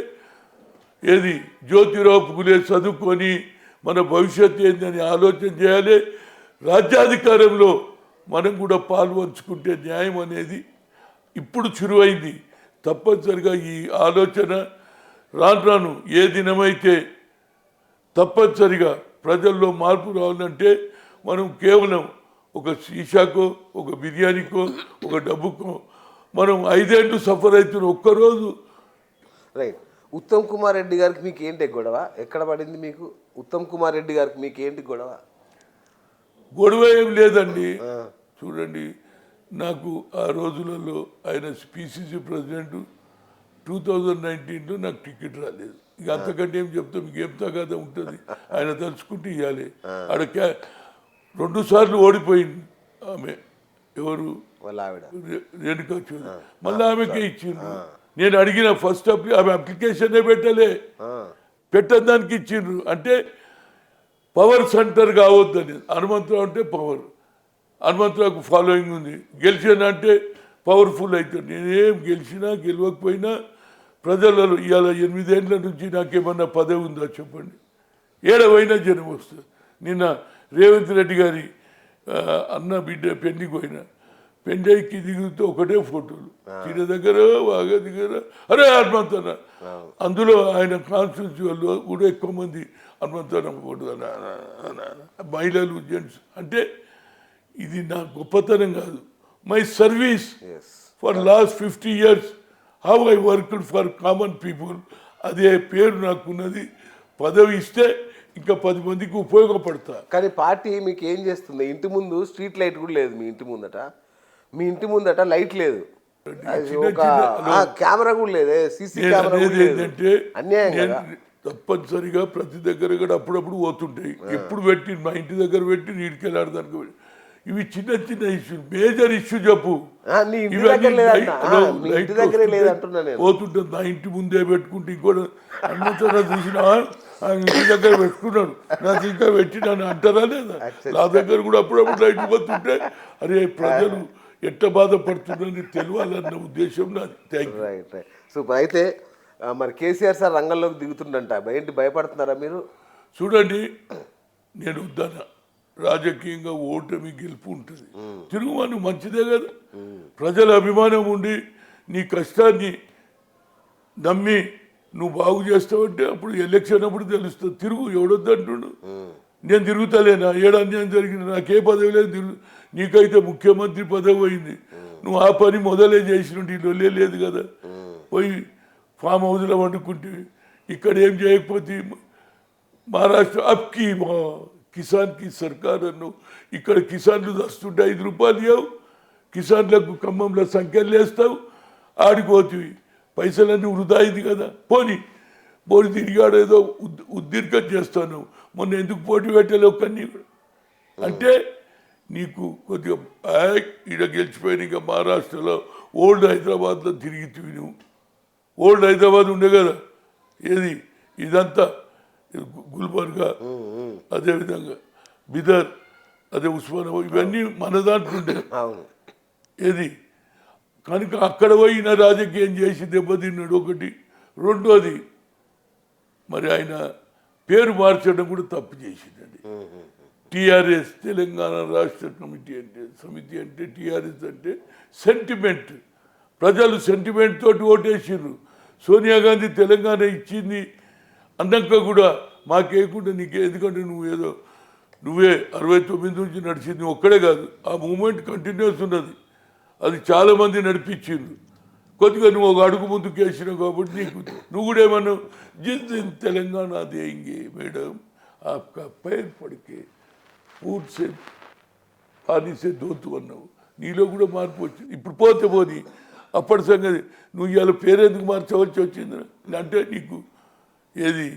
ఏది జ్యోతిరావు పులే చదువుకొని మన భవిష్యత్తు ఏందని ఆలోచన చేయాలి. రాజ్యాధికారంలో మనం కూడా పాలు పంచుకుంటే న్యాయం అనేది ఇప్పుడు చురువైంది. తప్పనిసరిగా ఈ ఆలోచన రాను రాను ఏ దినమైతే తప్పనిసరిగా ప్రజల్లో మార్పు రావాలంటే మనం కేవలం ఒక సీసాకో, ఒక బిర్యానీకో, ఒక డబ్బుకో మనం 5 ఏళ్ళు సఫర్ అవుతున్న ఒక్కరోజు. రైట్. ఉత్తమ్ కుమార్ రెడ్డి గారికి మీకు ఏంటి గొడవ? ఎక్కడ పడింది మీకు? ఉత్తమ్ కుమార్ రెడ్డి గారికి మీకు ఏంటి గొడవ? గొడవ ఏం లేదండి. చూడండి, నాకు ఆ రోజులలో ఆయన పిసిసి ప్రెసిడెంట్ 2019లో నాకు టికెట్ రాలేదు. ఇక అంతకంటే ఏం చెప్తాం, మీకు ఏం తగాదా ఉంటుంది. ఆయన తలుచుకుంటే ఇవ్వాలి. ఆడ 2 సార్లు ఓడిపోయింది ఆమె. ఎవరు? రేణుకా చౌదరి. మళ్ళీ ఆమెకే ఇచ్చిండ్రు. నేను అడిగిన ఫస్ట్ ఆమె అప్లికేషనే పెట్టలే, పెట్టదానికి ఇచ్చిండ్రు. అంటే పవర్ సెంటర్ కావద్దని. హనుమంతరావు అంటే పవర్, హనుమంతరావుకు ఫాలోయింగ్ ఉంది. గెలిచానంటే అంటే పవర్ఫుల్ అవుతాడు. నేనేం గెలిచినా గెలవకపోయినా ప్రజలలో ఇవాళ 8 ఏళ్ళ నుంచి నాకేమన్నా పదవి ఉందా చెప్పండి? ఏడవైనా జనం వస్తుంది. నిన్న రేవంత్ రెడ్డి గారి అన్న బిడ్డ పెళ్లికి పోయినా, పెండైకి దిగుతూ ఒకటే ఫోటోలు, చిన్న దగ్గర బాగా దగ్గర అరే హనుమంతన్న. అందులో ఆయన కాన్స్టిట్యూన్సీ వాళ్ళు కూడా ఎక్కువ మంది హనుమంతన్న ఫోటో, మహిళలు, జెంట్స్. అంటే ఇది నా గొప్పతనం కాదు. My service for last 50 years, how I worked for common people. అదే పేరు నాకున్నది. పదవి ఇస్తే ఇంకా 10 మందికి ఉపయోగపడతా. కానీ పార్టీ మీకు ఏం చేస్తుంది? ఇంటి ముందు స్ట్రీట్ లైట్ కూడా లేదు. మీ ఇంటి ముందట, మీ ఇంటి ముందట లైట్ లేదు, కెమెరా కూడా లేదే, సీసీ కెమెరా ఏంటంటే తప్పనిసరిగా ప్రతి దగ్గర కూడా అప్పుడప్పుడు పోతుంటాయి. ఎప్పుడు పెట్టి మా ఇంటి దగ్గర పెట్టి నీటికెళ్ళాడదానికి. ఇవి చిన్న చిన్న ఇష్యూ, మేజర్ ఇష్యూ చెప్పు. పోతుంటుంది. నా ఇంటి ముందే పెట్టుకుంటే ఇంకోటి అన్నంతరా చూసినా ఇంటి దగ్గర పెట్టుకున్నాడు, నాకు ఇంకా పెట్టినాను అంటారా లేదా? నా దగ్గర కూడా అప్పుడప్పుడు లైట్ పోతుంటే అరే ప్రజలు ఎట్ట బాధపడుతుందని తెలియాలన్న ఉద్దేశం నాది. Thank you. Right right, super. అయితే మరి కేసీఆర్ సార్ రంగంలోకి దిగుతుండంట, ఏంటి భయపడుతున్నారా మీరు? చూడండి, నేను వద్దన రాజకీయంగా ఓటమి గెలుపు ఉంటుంది. తిరుగుమాను మంచిదే కదా. ప్రజల అభిమానం ఉండి నీ కష్టాన్ని నమ్మి నువ్వు బాగు చేస్తావంటే అప్పుడు ఎలక్షన్ అప్పుడు తెలుస్తుంది. తిరుగు, ఎవడొద్దంటుండు. నేను తిరుగుతలేనా? ఏడు అన్యాయం జరిగింది, నాకే పదవి లేదు. నీకైతే ముఖ్యమంత్రి పదవి అయింది, నువ్వు ఆ పని మొదలే చేసినట్టు ఇల్లు లేదు కదా. పోయి ఫామ్ హౌస్లో వండుకుంటే ఇక్కడ ఏం చేయకపోతే మహారాష్ట్ర అప్కి మా కిసాన్కి సర్కార్ అన్ను. ఇక్కడ కిసాన్లు వస్తుంటే 5 రూపాయలు ఇవ్వవు, కిసాన్లకు ఖమ్మంలో సంఖ్యలు వేస్తావు, ఆడిపోతుంది. పైసలన్నీ వృధా అయింది కదా. పోని తిరిగాడు, ఏదో ఉద్దీర్ఘం చేస్తాను. మొన్న ఎందుకు పోటీ పెట్టలేవు కన్నీ కూడా. అంటే నీకు కొద్దిగా ఈడ గెలిచిపోయిన ఇంకా మహారాష్ట్రలో ఓల్డ్ హైదరాబాద్లో తిరిగితివి నువ్వు. ఓల్డ్ హైదరాబాద్ ఉండే కదా, ఏది ఇదంతా గుల్బర్గా, అదేవిధంగా బిదర్, అదే ఉస్మానాబాద్, ఇవన్నీ మన దాంట్లో ఉండే ఏది. కనుక అక్కడ పోయిన రాజకీయం చేసి దెబ్బతిన్నాడు ఒకటి. రెండోది మరి ఆయన పేరు మార్చడం కూడా తప్పు చేసిందండి. టీఆర్ఎస్ తెలంగాణ రాష్ట్ర సమితి అంటే టీఆర్ఎస్ అంటే సెంటిమెంట్. ప్రజలు సెంటిమెంట్ తోటి ఓటేసారు. సోనియా గాంధీ తెలంగాణ ఇచ్చింది అన్నాక కూడా మాకేయకుండా నీకే, ఎందుకంటే నువ్వే 69 నుంచి నడిచింది ఒక్కడే కాదు. ఆ మూమెంట్ కంటిన్యూస్ ఉన్నది. అది చాలామంది నడిపించిండ్రు. కొద్దిగా నువ్వు ఒక అడుగు ముందుకు వేసినావు కాబట్టి నీకు నువ్వు కూడా ఏమన్నావు, జిస్ దిన్ తెలంగాణ దేంగే మేడం ఆప్కా పైర్ పడికే పూర్ సే పానీ సే దోతు అన్నావు. నీలో కూడా మార్పు వచ్చింది. ఇప్పుడు పోతే పోని అప్పటి సంగతి. నువ్వు ఇవాళ పేరెందుకు మార్చవలసి వచ్చింది అంటే నీకు ఏది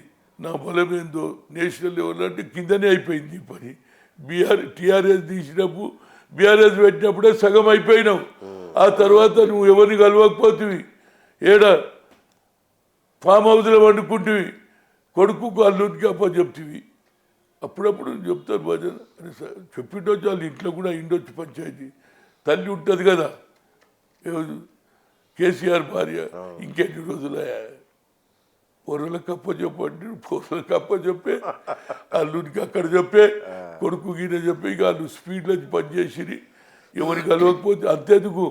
నా బలం ఏందో నేషనల్ లెవెల్ అంటే కిందనే అయిపోయింది ఈ పని. టీఆర్ఎస్ తీసినప్పుడు బీఆర్ఎస్ పెట్టినప్పుడే సగం అయిపోయినావు. ఆ తర్వాత నువ్వు ఎవరిని కలవకపోతివి, ఏడ ఫామ్ హౌస్లో వండుకుంటువి, కొడుకు అల్లుడికి చెప్తివి. అప్పుడప్పుడు చెప్తారు భజన అని చెప్పిండొచ్చు, వాళ్ళు ఇంట్లో కూడా ఇండొచ్చు పంచాయతీ. తల్లి ఉంటుంది కదా, కేసీఆర్ భార్య, ఇంకెన్ని రోజులయ్యా పొరల కప్ప చెప్పండి, పొరల కప్ప చెప్పే, అల్లుడికి అక్కడ చెప్పే, కొడుకు గీన చెప్పి ఇక వాళ్ళు స్పీడ్లో పనిచేసి ఎవరికి కలవకపోతే అంతేందుకు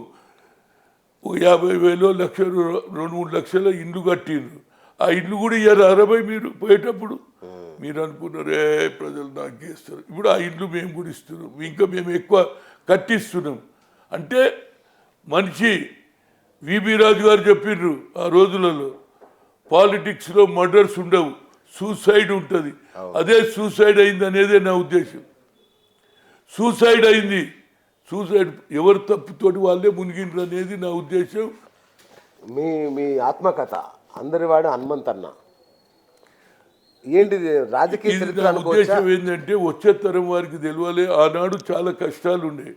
50,000 లక్షలు 2-3 లక్షల ఇల్లు కట్టిండ్రు. ఆ ఇల్లు కూడా ఇయ్యారు 60 మీరు పోయేటప్పుడు. మీరు అనుకున్నారే ప్రజలు నాకు ఇస్తారు, ఇప్పుడు ఆ ఇల్లు మేము కూడా ఇస్తున్నాం, ఇంకా మేము ఎక్కువ కట్టిస్తున్నాం. అంటే మనిషి విబి రాజు గారు చెప్పిండ్రు ఆ రోజులలో పాలిటిక్స్లో మర్డర్స్ ఉండవు, సూసైడ్ ఉంటుంది. అదే సూసైడ్ అయింది అనేదే నా ఉద్దేశం. సూసైడ్ అయింది, సూసైడ్ ఎవరు తప్పుతోటి వాళ్ళే మునిగిండ్రు అనేది నా ఉద్దేశం. మీ ఆత్మకథ అందరివాడు హనుమంతన్న ఏంటిది? రాజకీయ చరిత్ర ఉద్దేశం ఏంటంటే వచ్చే తరం వారికి తెలియాలి. ఆనాడు చాలా కష్టాలు ఉండే.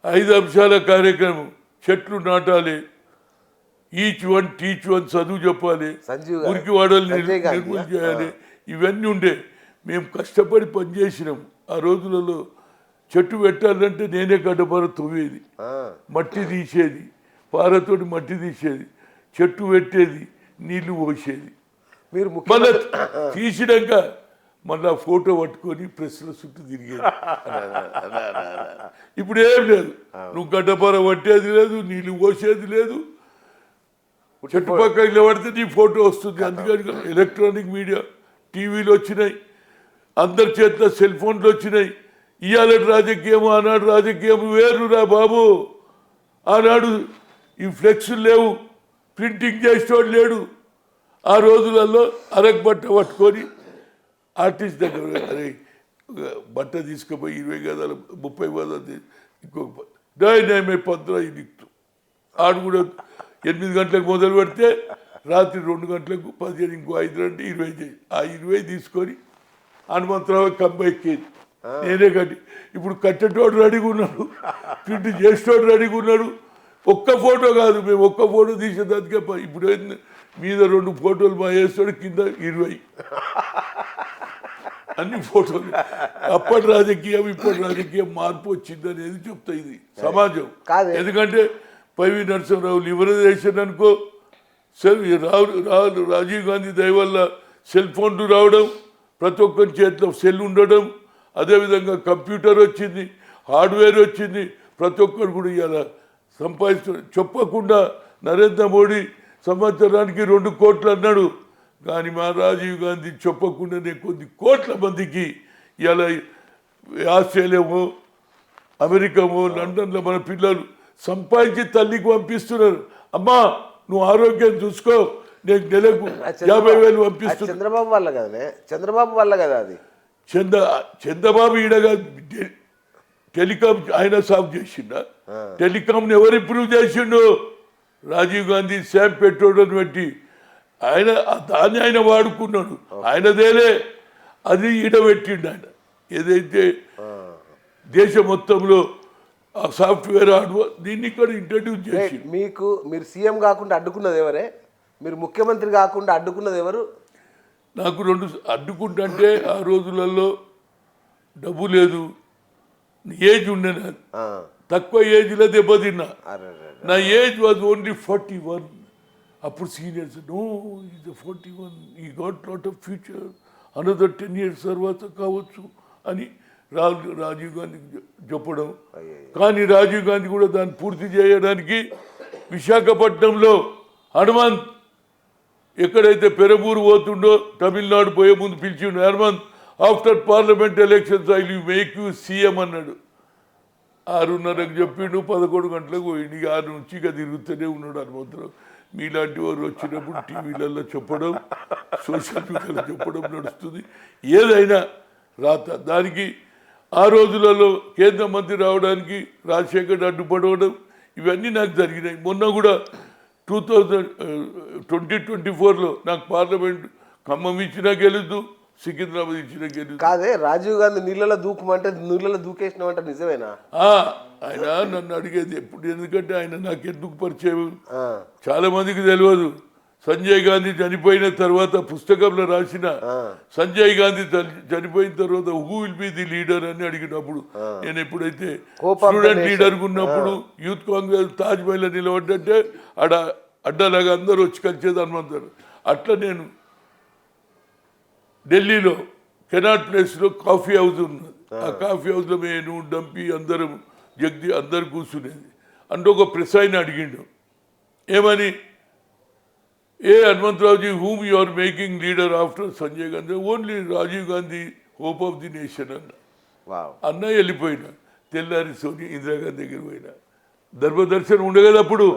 5 అంశాల కార్యక్రమం, చెట్లు నాటాలి, ఈచ్ వన్ టీచ్ వన్, చదువు చెప్పాలి, మురికి వాడల్ని నిర్మూలన చేయాలి, ఇవన్నీ ఉండే. మేము కష్టపడి పనిచేసినాం. ఆ రోజులలో చెట్టు పెట్టాలంటే నేనే గడ్డపార తవ్వేది, మట్టి తీసేది, పారతోటి మట్టి తీసేది, చెట్టు పెట్టేది, నీళ్లు పోసేది. మీరు మళ్ళా తీసినాక మళ్ళా ఫోటో పట్టుకొని ప్రెస్ల చుట్టూ తిరిగేది. ఇప్పుడు ఏం లేదు, నువ్వు గడ్డపార పట్టేది లేదు, నీళ్లు పోసేది లేదు, చెట్టు పక్కన నిలబడితే నీ ఫోటో వస్తుంది. అందుకని ఎలక్ట్రానిక్ మీడియా, టీవీలు వచ్చినాయి, అందరి చేతిలో సెల్ ఫోన్లు వచ్చినాయి. ఇవాళ రాజకీయం ఆనాడు రాజకీయం వేరురా బాబు. ఆనాడు ఈ ఫ్లెక్స్లు లేవు, ప్రింటింగ్ చేసేవాడు లేడు. ఆ రోజులలో అరక్ బట్ట పట్టుకొని ఆర్టిస్ట్ దగ్గర అరే బట్ట తీసుకుపోయి 20 గదాలు 30 గదాలు ఇంకొక నేమే 15 ఇది ఆడు కూడా 8 గంటలకు మొదలు పెడితే రాత్రి 2 గంటలకు 15, ఇంకో 5 అంటే 20 చేయి. ఆ 20 తీసుకొని హనుమంతరావు కంబ ఎక్కేది నేనే కట్టి. ఇప్పుడు కట్టేటోడు రెడీగా ఉన్నాడు, ప్రింట్ చేసేటోడు రెడీగా ఉన్నాడు. ఒక్క ఫోటో కాదు, మేము ఒక్క ఫోటో తీసేదానికే ఇప్పుడు మీద 2 ఫోటోలు మా వేస్తాడు, కింద 20 అన్ని ఫోటోలు. అప్పటి రాజకీయం ఇప్పటి రాజకీయం మార్పు వచ్చింది అనేది చెప్తా ఇది సమాజం. ఎందుకంటే పైవి నరసింహరావు లిబరలైజేషన్ అనుకో, రాజీవ్ గాంధీ దయ వల్ల సెల్ ఫోన్లు రావడం, ప్రతి ఒక్కరి చేతిలో సెల్ ఉండడం, అదేవిధంగా కంప్యూటర్ వచ్చింది, హార్డ్వేర్ వచ్చింది, ప్రతి ఒక్కరు కూడా ఇలా సంపాదిస్తున్నాడు. చెప్పకుండా నరేంద్ర మోడీ సంవత్సరానికి 2 కోట్లు అన్నాడు, కానీ మా రాజీవ్ గాంధీ చెప్పకుండానే కొద్ది కోట్ల మందికి ఇలా ఆస్ట్రేలియామో అమెరికామో లండన్లో మన పిల్లలు సంపాదించి తల్లికి పంపిస్తున్నారు. అమ్మా నువ్వు ఆరోగ్యం చూసుకో, నేను నెలకు 50,000 పంపిస్తున్నా. చంద్రబాబు వల్ల కదనే, చంద్రబాబు వల్ల కదా అది. చంద్రబాబు ఈడగా టెలికాం ఆయన సాఫ్ చేసిండా? టెలికాంని ఎవరు ఇంప్రూవ్ చేసిండు? రాజీవ్ గాంధీ శాంప్ పెట్రోల్ పెట్టి ఆయన దాన్ని ఆయన వాడుకున్నాడు. ఆయనదేలే అది ఈడబెట్టిండు ఆయన. ఏదైతే దేశం మొత్తంలో ఆ సాఫ్ట్వేర్ హార్డ్వేర్ దీన్ని ఇక్కడ ఇంట్రడ్యూస్ చేసి. మీరు సీఎం కాకుండా అడ్డుకున్నది ఎవరే? మీరు ముఖ్యమంత్రి కాకుండా అడ్డుకున్నది ఎవరు? నాకు 2 అడ్డుకుంటే ఆ రోజులలో డబ్బు లేదు, ఏజ్ ఉండే, నాకు తక్కువ ఏజ్లో దెబ్బతిన్నా. నా ఏజ్ వాజ్ ఓన్లీ 41. అప్పుడు సీనియర్స్ నో ఈజ్ 41, ఈ got lot of future, another 10 years తర్వాత కావచ్చు అని రాజీవ్ గాంధీకి చెప్పడం. కానీ రాజీవ్ గాంధీ కూడా దాన్ని పూర్తి చేయడానికి విశాఖపట్నంలో హనుమంత్ ఎక్కడైతే పెరబూరు పోతుండో తమిళనాడు పోయే ముందు పిలిచిండు, Hanumanth after parliament elections I will make you CM అన్నాడు. 6:30కు చెప్పిండు, 11 గంటలకు పోయిండు. 6 నుంచి ఇక తిరుగుతూనే ఉన్నాడు హనుమంతరావు. మీలాంటి వారు వచ్చినప్పుడు టీవీలలో చెప్పడం, సోషల్ మీడియాలో చెప్పడం నడుస్తుంది. ఏదైనా రాత దానికి ఆ రోజులలో కేంద్ర మంత్రి రావడానికి రాజశేఖర్ అడ్డుపడవడం ఇవన్నీ నాకు జరిగినాయి. మొన్న కూడా 2024లో నాకు పార్లమెంట్ ఖమ్మం ఇచ్చినా గెలుదు, సికింద్రాబాద్ ఇచ్చినా గెలుదు. కాదే రాజీవ్ గాంధీ నీళ్ళలో దూకమంటే నీళ్ళలో దూకేసినామంటే నిజమేనా? ఆయన నన్ను అడిగేది ఎప్పుడు, ఎందుకంటే ఆయన నాకు ఎందుకు పరిచయం ఆ, చాలా మందికి తెలియదు. సంజయ్ గాంధీ చనిపోయిన తర్వాత పుస్తకంలో రాసిన సంజయ్ గాంధీ చనిపోయిన తర్వాత who will be the leader అని అడిగినప్పుడు నేను ఎప్పుడైతే స్టూడెంట్ లీడర్ ఉన్నప్పుడు యూత్ కాంగ్రెస్ తాజ్ మహల్ నిలబడ్డంటే అడ్డలాగా అందరూ వచ్చి కలిసేది హనుమంతారు. అట్లా నేను ఢిల్లీలో కెనాట్ ప్లేస్లో కాఫీ హౌస్ ఉన్నది. ఆ కాఫీ హౌస్లో నేను డంపి అందరం అందరు కూర్చునేది. అంటే ఒక ప్రెస్ ఆయన అడిగిండు ఏమని, ఏ Hanumantha Rao ji whom you are making leader after Sanjay Gandhi? Only Rajiv Gandhi hope of the nation అన్న వెళ్ళిపోయినా. తెల్లారి సోనియా ఇందిరాగాంధీ దగ్గర పోయినా. ధర్మదర్శనం ఉండే కదా అప్పుడు.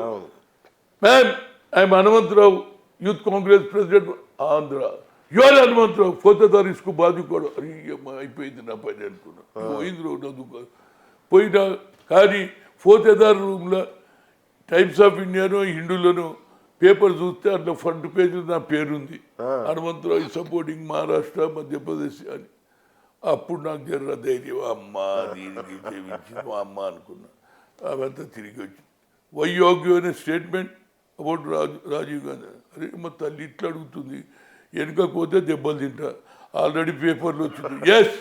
Ma'am I'm Hanumantha Rao, youth Congress president Andhra. Your Hanumantha Rao పోతేదారు ఇసుకు బాదుకోవడం. అరే అమ్మ అయిపోయింది నా పని అనుకున్నా. పోయింది రోజు పోయినా. కానీ పోతేదారు రూమ్లో టైమ్స్ ఆఫ్ ఇండియానో హిందూలోనో పేపర్ చూస్తే అట్లా ఫ్రంట్ పేజ్ నా పేరుంది, హనుమంతరావు సపోర్టింగ్ మహారాష్ట్ర మధ్యప్రదేశ్ అని. అప్పుడు నాకు జర ధైర్యం, అమ్మ దీనికి జీవించింది మా అమ్మ అనుకున్నా. అవంతా తిరిగి వచ్చింది. వైయోగ్యం అనే స్టేట్మెంట్ అబౌట్ రాజీవ్ గాంధీ. అరే మా తల్లి ఇట్లా అడుగుతుంది, వెనుకపోతే దెబ్బలు తింటా. ఆల్రెడీ పేపర్లో వచ్చింది. Yes,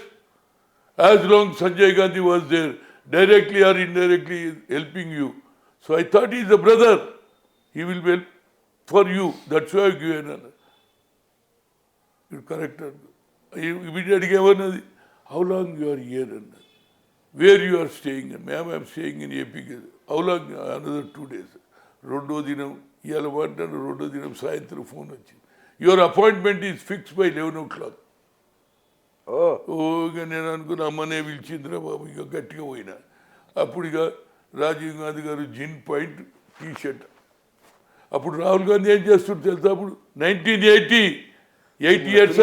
as long Sanjay Gandhi was there directly or indirectly helping you, so I thought is a brother, he will help for you, that's why I given an. You correct. Immediately ఏమన్నది, how long you are here అన్నది, where you are staying, ma'am I am staying in AP. how long? Another 2 days. రెండో దినం ఇవాళ మాట్లాడు, రెండో దినం సాయంత్రం phone వచ్చింది, your appointment is fix by 11 o'clock. ఇక నేను అనుకున్న అమ్మనే పిలిచిందిరా బాబు, ఇక గట్టిగా పోయినా. అప్పుడు ఇక రాజీవ్ గాంధీ గారు జిన్ పాయింట్ టీ షర్ట్. అప్పుడు రాహుల్ గాంధీ ఏం చేస్తుంటే తెలుసా, అప్పుడు 1980 years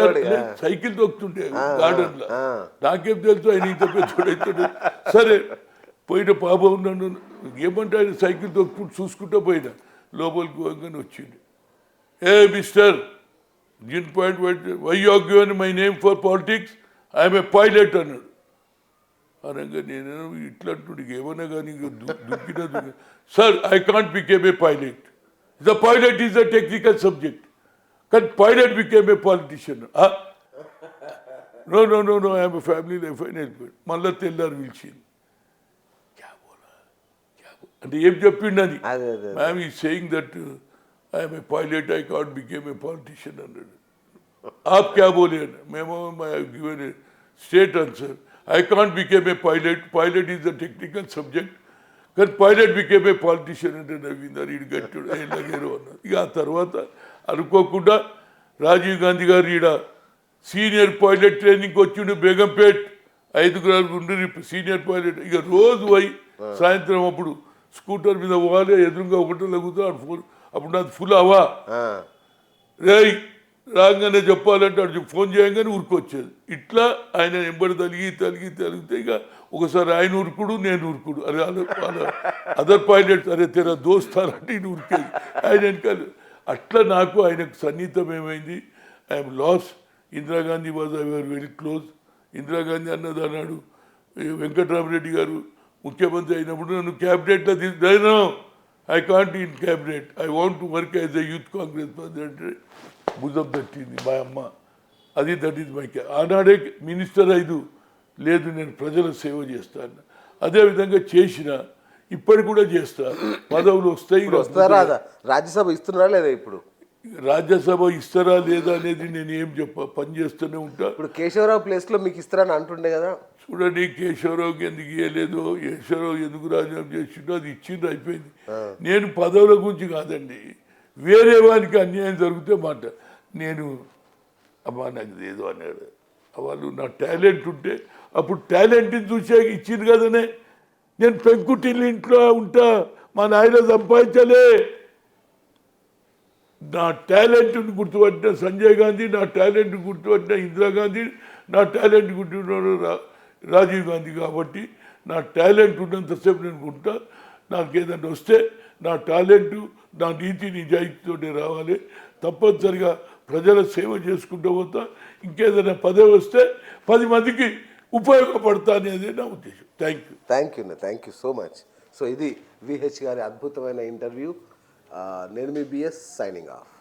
సైకిల్ తొక్కుతుంటే గార్డెన్లో. నాకేం తెలుసు ఆయన ఇంత పెద్దోడైతే. సరే పోయిన పాప ఉన్నాను, ఏమంటే ఆయన సైకిల్ తొక్కుతుంటే చూసుకుంటూ పోయినా. లోపలికి పోగానే వచ్చింది, ఏ mister gin point why you have given my name for politics, I'm a pilot అన్నాడు. అనగా నేను ఇట్లా అంటుండే ఏమన్నా కానీ దుక్కిన sir I can't became a pilot, the pilot is a technical subject, కానీ pilot became a politician. No no no no I'm family life అని వెళ్ళిపోయాడు. మళ్ళీ తెల్లారు పిలిచింది, అంటే ఏం చెప్పిండని, ma'am he saying that I'm a pilot, I can't became a politician అన్నాడు. ఆప్ క్యా బోలే అన్న, మేము given a state answer, I can't become a pilot. Pilot is a technical subject. కానీ పైలట్ బికేమ్ ఏ పాలిటిషియన్ అంటే నవ్విందని ఈడు గట్టాడు ఎలాగేరో అన్నారు. ఇక ఆ తర్వాత అనుకోకుండా రాజీవ్ గాంధీ గారు ఈడ సీనియర్ పైలట్ ట్రైనింగ్కి వచ్చిండు బేగంపేట్. 5 ఉండి సీనియర్ పైలట్. ఇక రోజు పోయి సాయంత్రం అప్పుడు స్కూటర్ మీద పోవాలి, ఎదురుగా ఒకటి లగుతా అప్పుడు నాది ఫుల్ అవా రేయ్ రాగానే చెప్పాలంటే అటు ఫోన్ చేయగానే ఉరికొచ్చేది. ఇట్లా ఆయన ఎంబడి తలిగితే ఇక ఒకసారి ఆయన ఉరుకుడు, నేను ఉరుకుడు. అరే వాళ్ళ అదర్ పైలట్స్ అరే తెర దోస్తారంటే ఈయన ఉరికేది ఆయన వెనకాల. అట్లా నాకు ఆయనకు సన్నిహితం ఏమైంది. I'm loss. Indira Gandhi was ever very close. Indira Gandhi అన్నది అన్నాడు, వెంకటరామరెడ్డి గారు ముఖ్యమంత్రి అయినప్పుడు నన్ను క్యాబినెట్లో తీసుకు, I can't in cabinet, I want to work as a youth Congress president. భుజం తట్టింది మా అమ్మ. అది దట్ ఈజ్ మై ఆనాడే మినిస్టర్ అయిదు లేదు, నేను ప్రజల సేవ చేస్తాను. అదేవిధంగా చేసిన ఇప్పటికి కూడా చేస్తా. పదవులు వస్తాయి. రాజ్యసభ ఇస్తున్నారా లేదా? ఇప్పుడు రాజ్యసభ ఇస్తారా లేదా అనేది నేను ఏం పని చేస్తూనే ఉంటా. ఇప్పుడు కేశవరావు ప్లేస్లో మీకు ఇస్తారని అంటుండే కదా. చూడండి, కేశవరావుకి ఎందుకు ఇవ్వలేదు, కేశవరావు ఎందుకు రాజీనామా చేసిండో అది ఇచ్చింది, అయిపోయింది. నేను పదవుల గురించి కాదండి, వేరే వానికి అన్యాయం జరిగితే మాట నేను అమ్మా నాకు లేదు అన్నాడు. వాళ్ళు నా టాలెంట్ ఉంటే అప్పుడు టాలెంట్ని చూసే ఇచ్చింది కదనే. నేను పెంకుటిల్లి ఇంట్లో ఉంటా, మా నాయన సంపాదించలే. నా టాలెంట్ని గుర్తుపట్టిన సంజయ్ గాంధీ, నా టాలెంట్ గుర్తుపట్టిన ఇందిరాగాంధీ, నా టాలెంట్ గుర్తుపట్టిన రాజీవ్ గాంధీ. కాబట్టి నా టాలెంట్ ఉన్నంతసేపు నేను ఉంటా. నాకు ఏదైనా వస్తే నా టాలెంటు, నా నీతి నిజాయితీతోనే రావాలి. తప్పనిసరిగా ప్రజల సేవ చేసుకుంటూ పోతా, ఇంకేదైనా పదవి వస్తే 10 మందికి ఉపయోగపడతా అనేది నా ఉద్దేశం. Thank you so much. So ఇది విహెచ్ గారి అద్భుతమైన ఇంటర్వ్యూ. నేను మీ బిఎస్ సైనింగ్ ఆఫ్.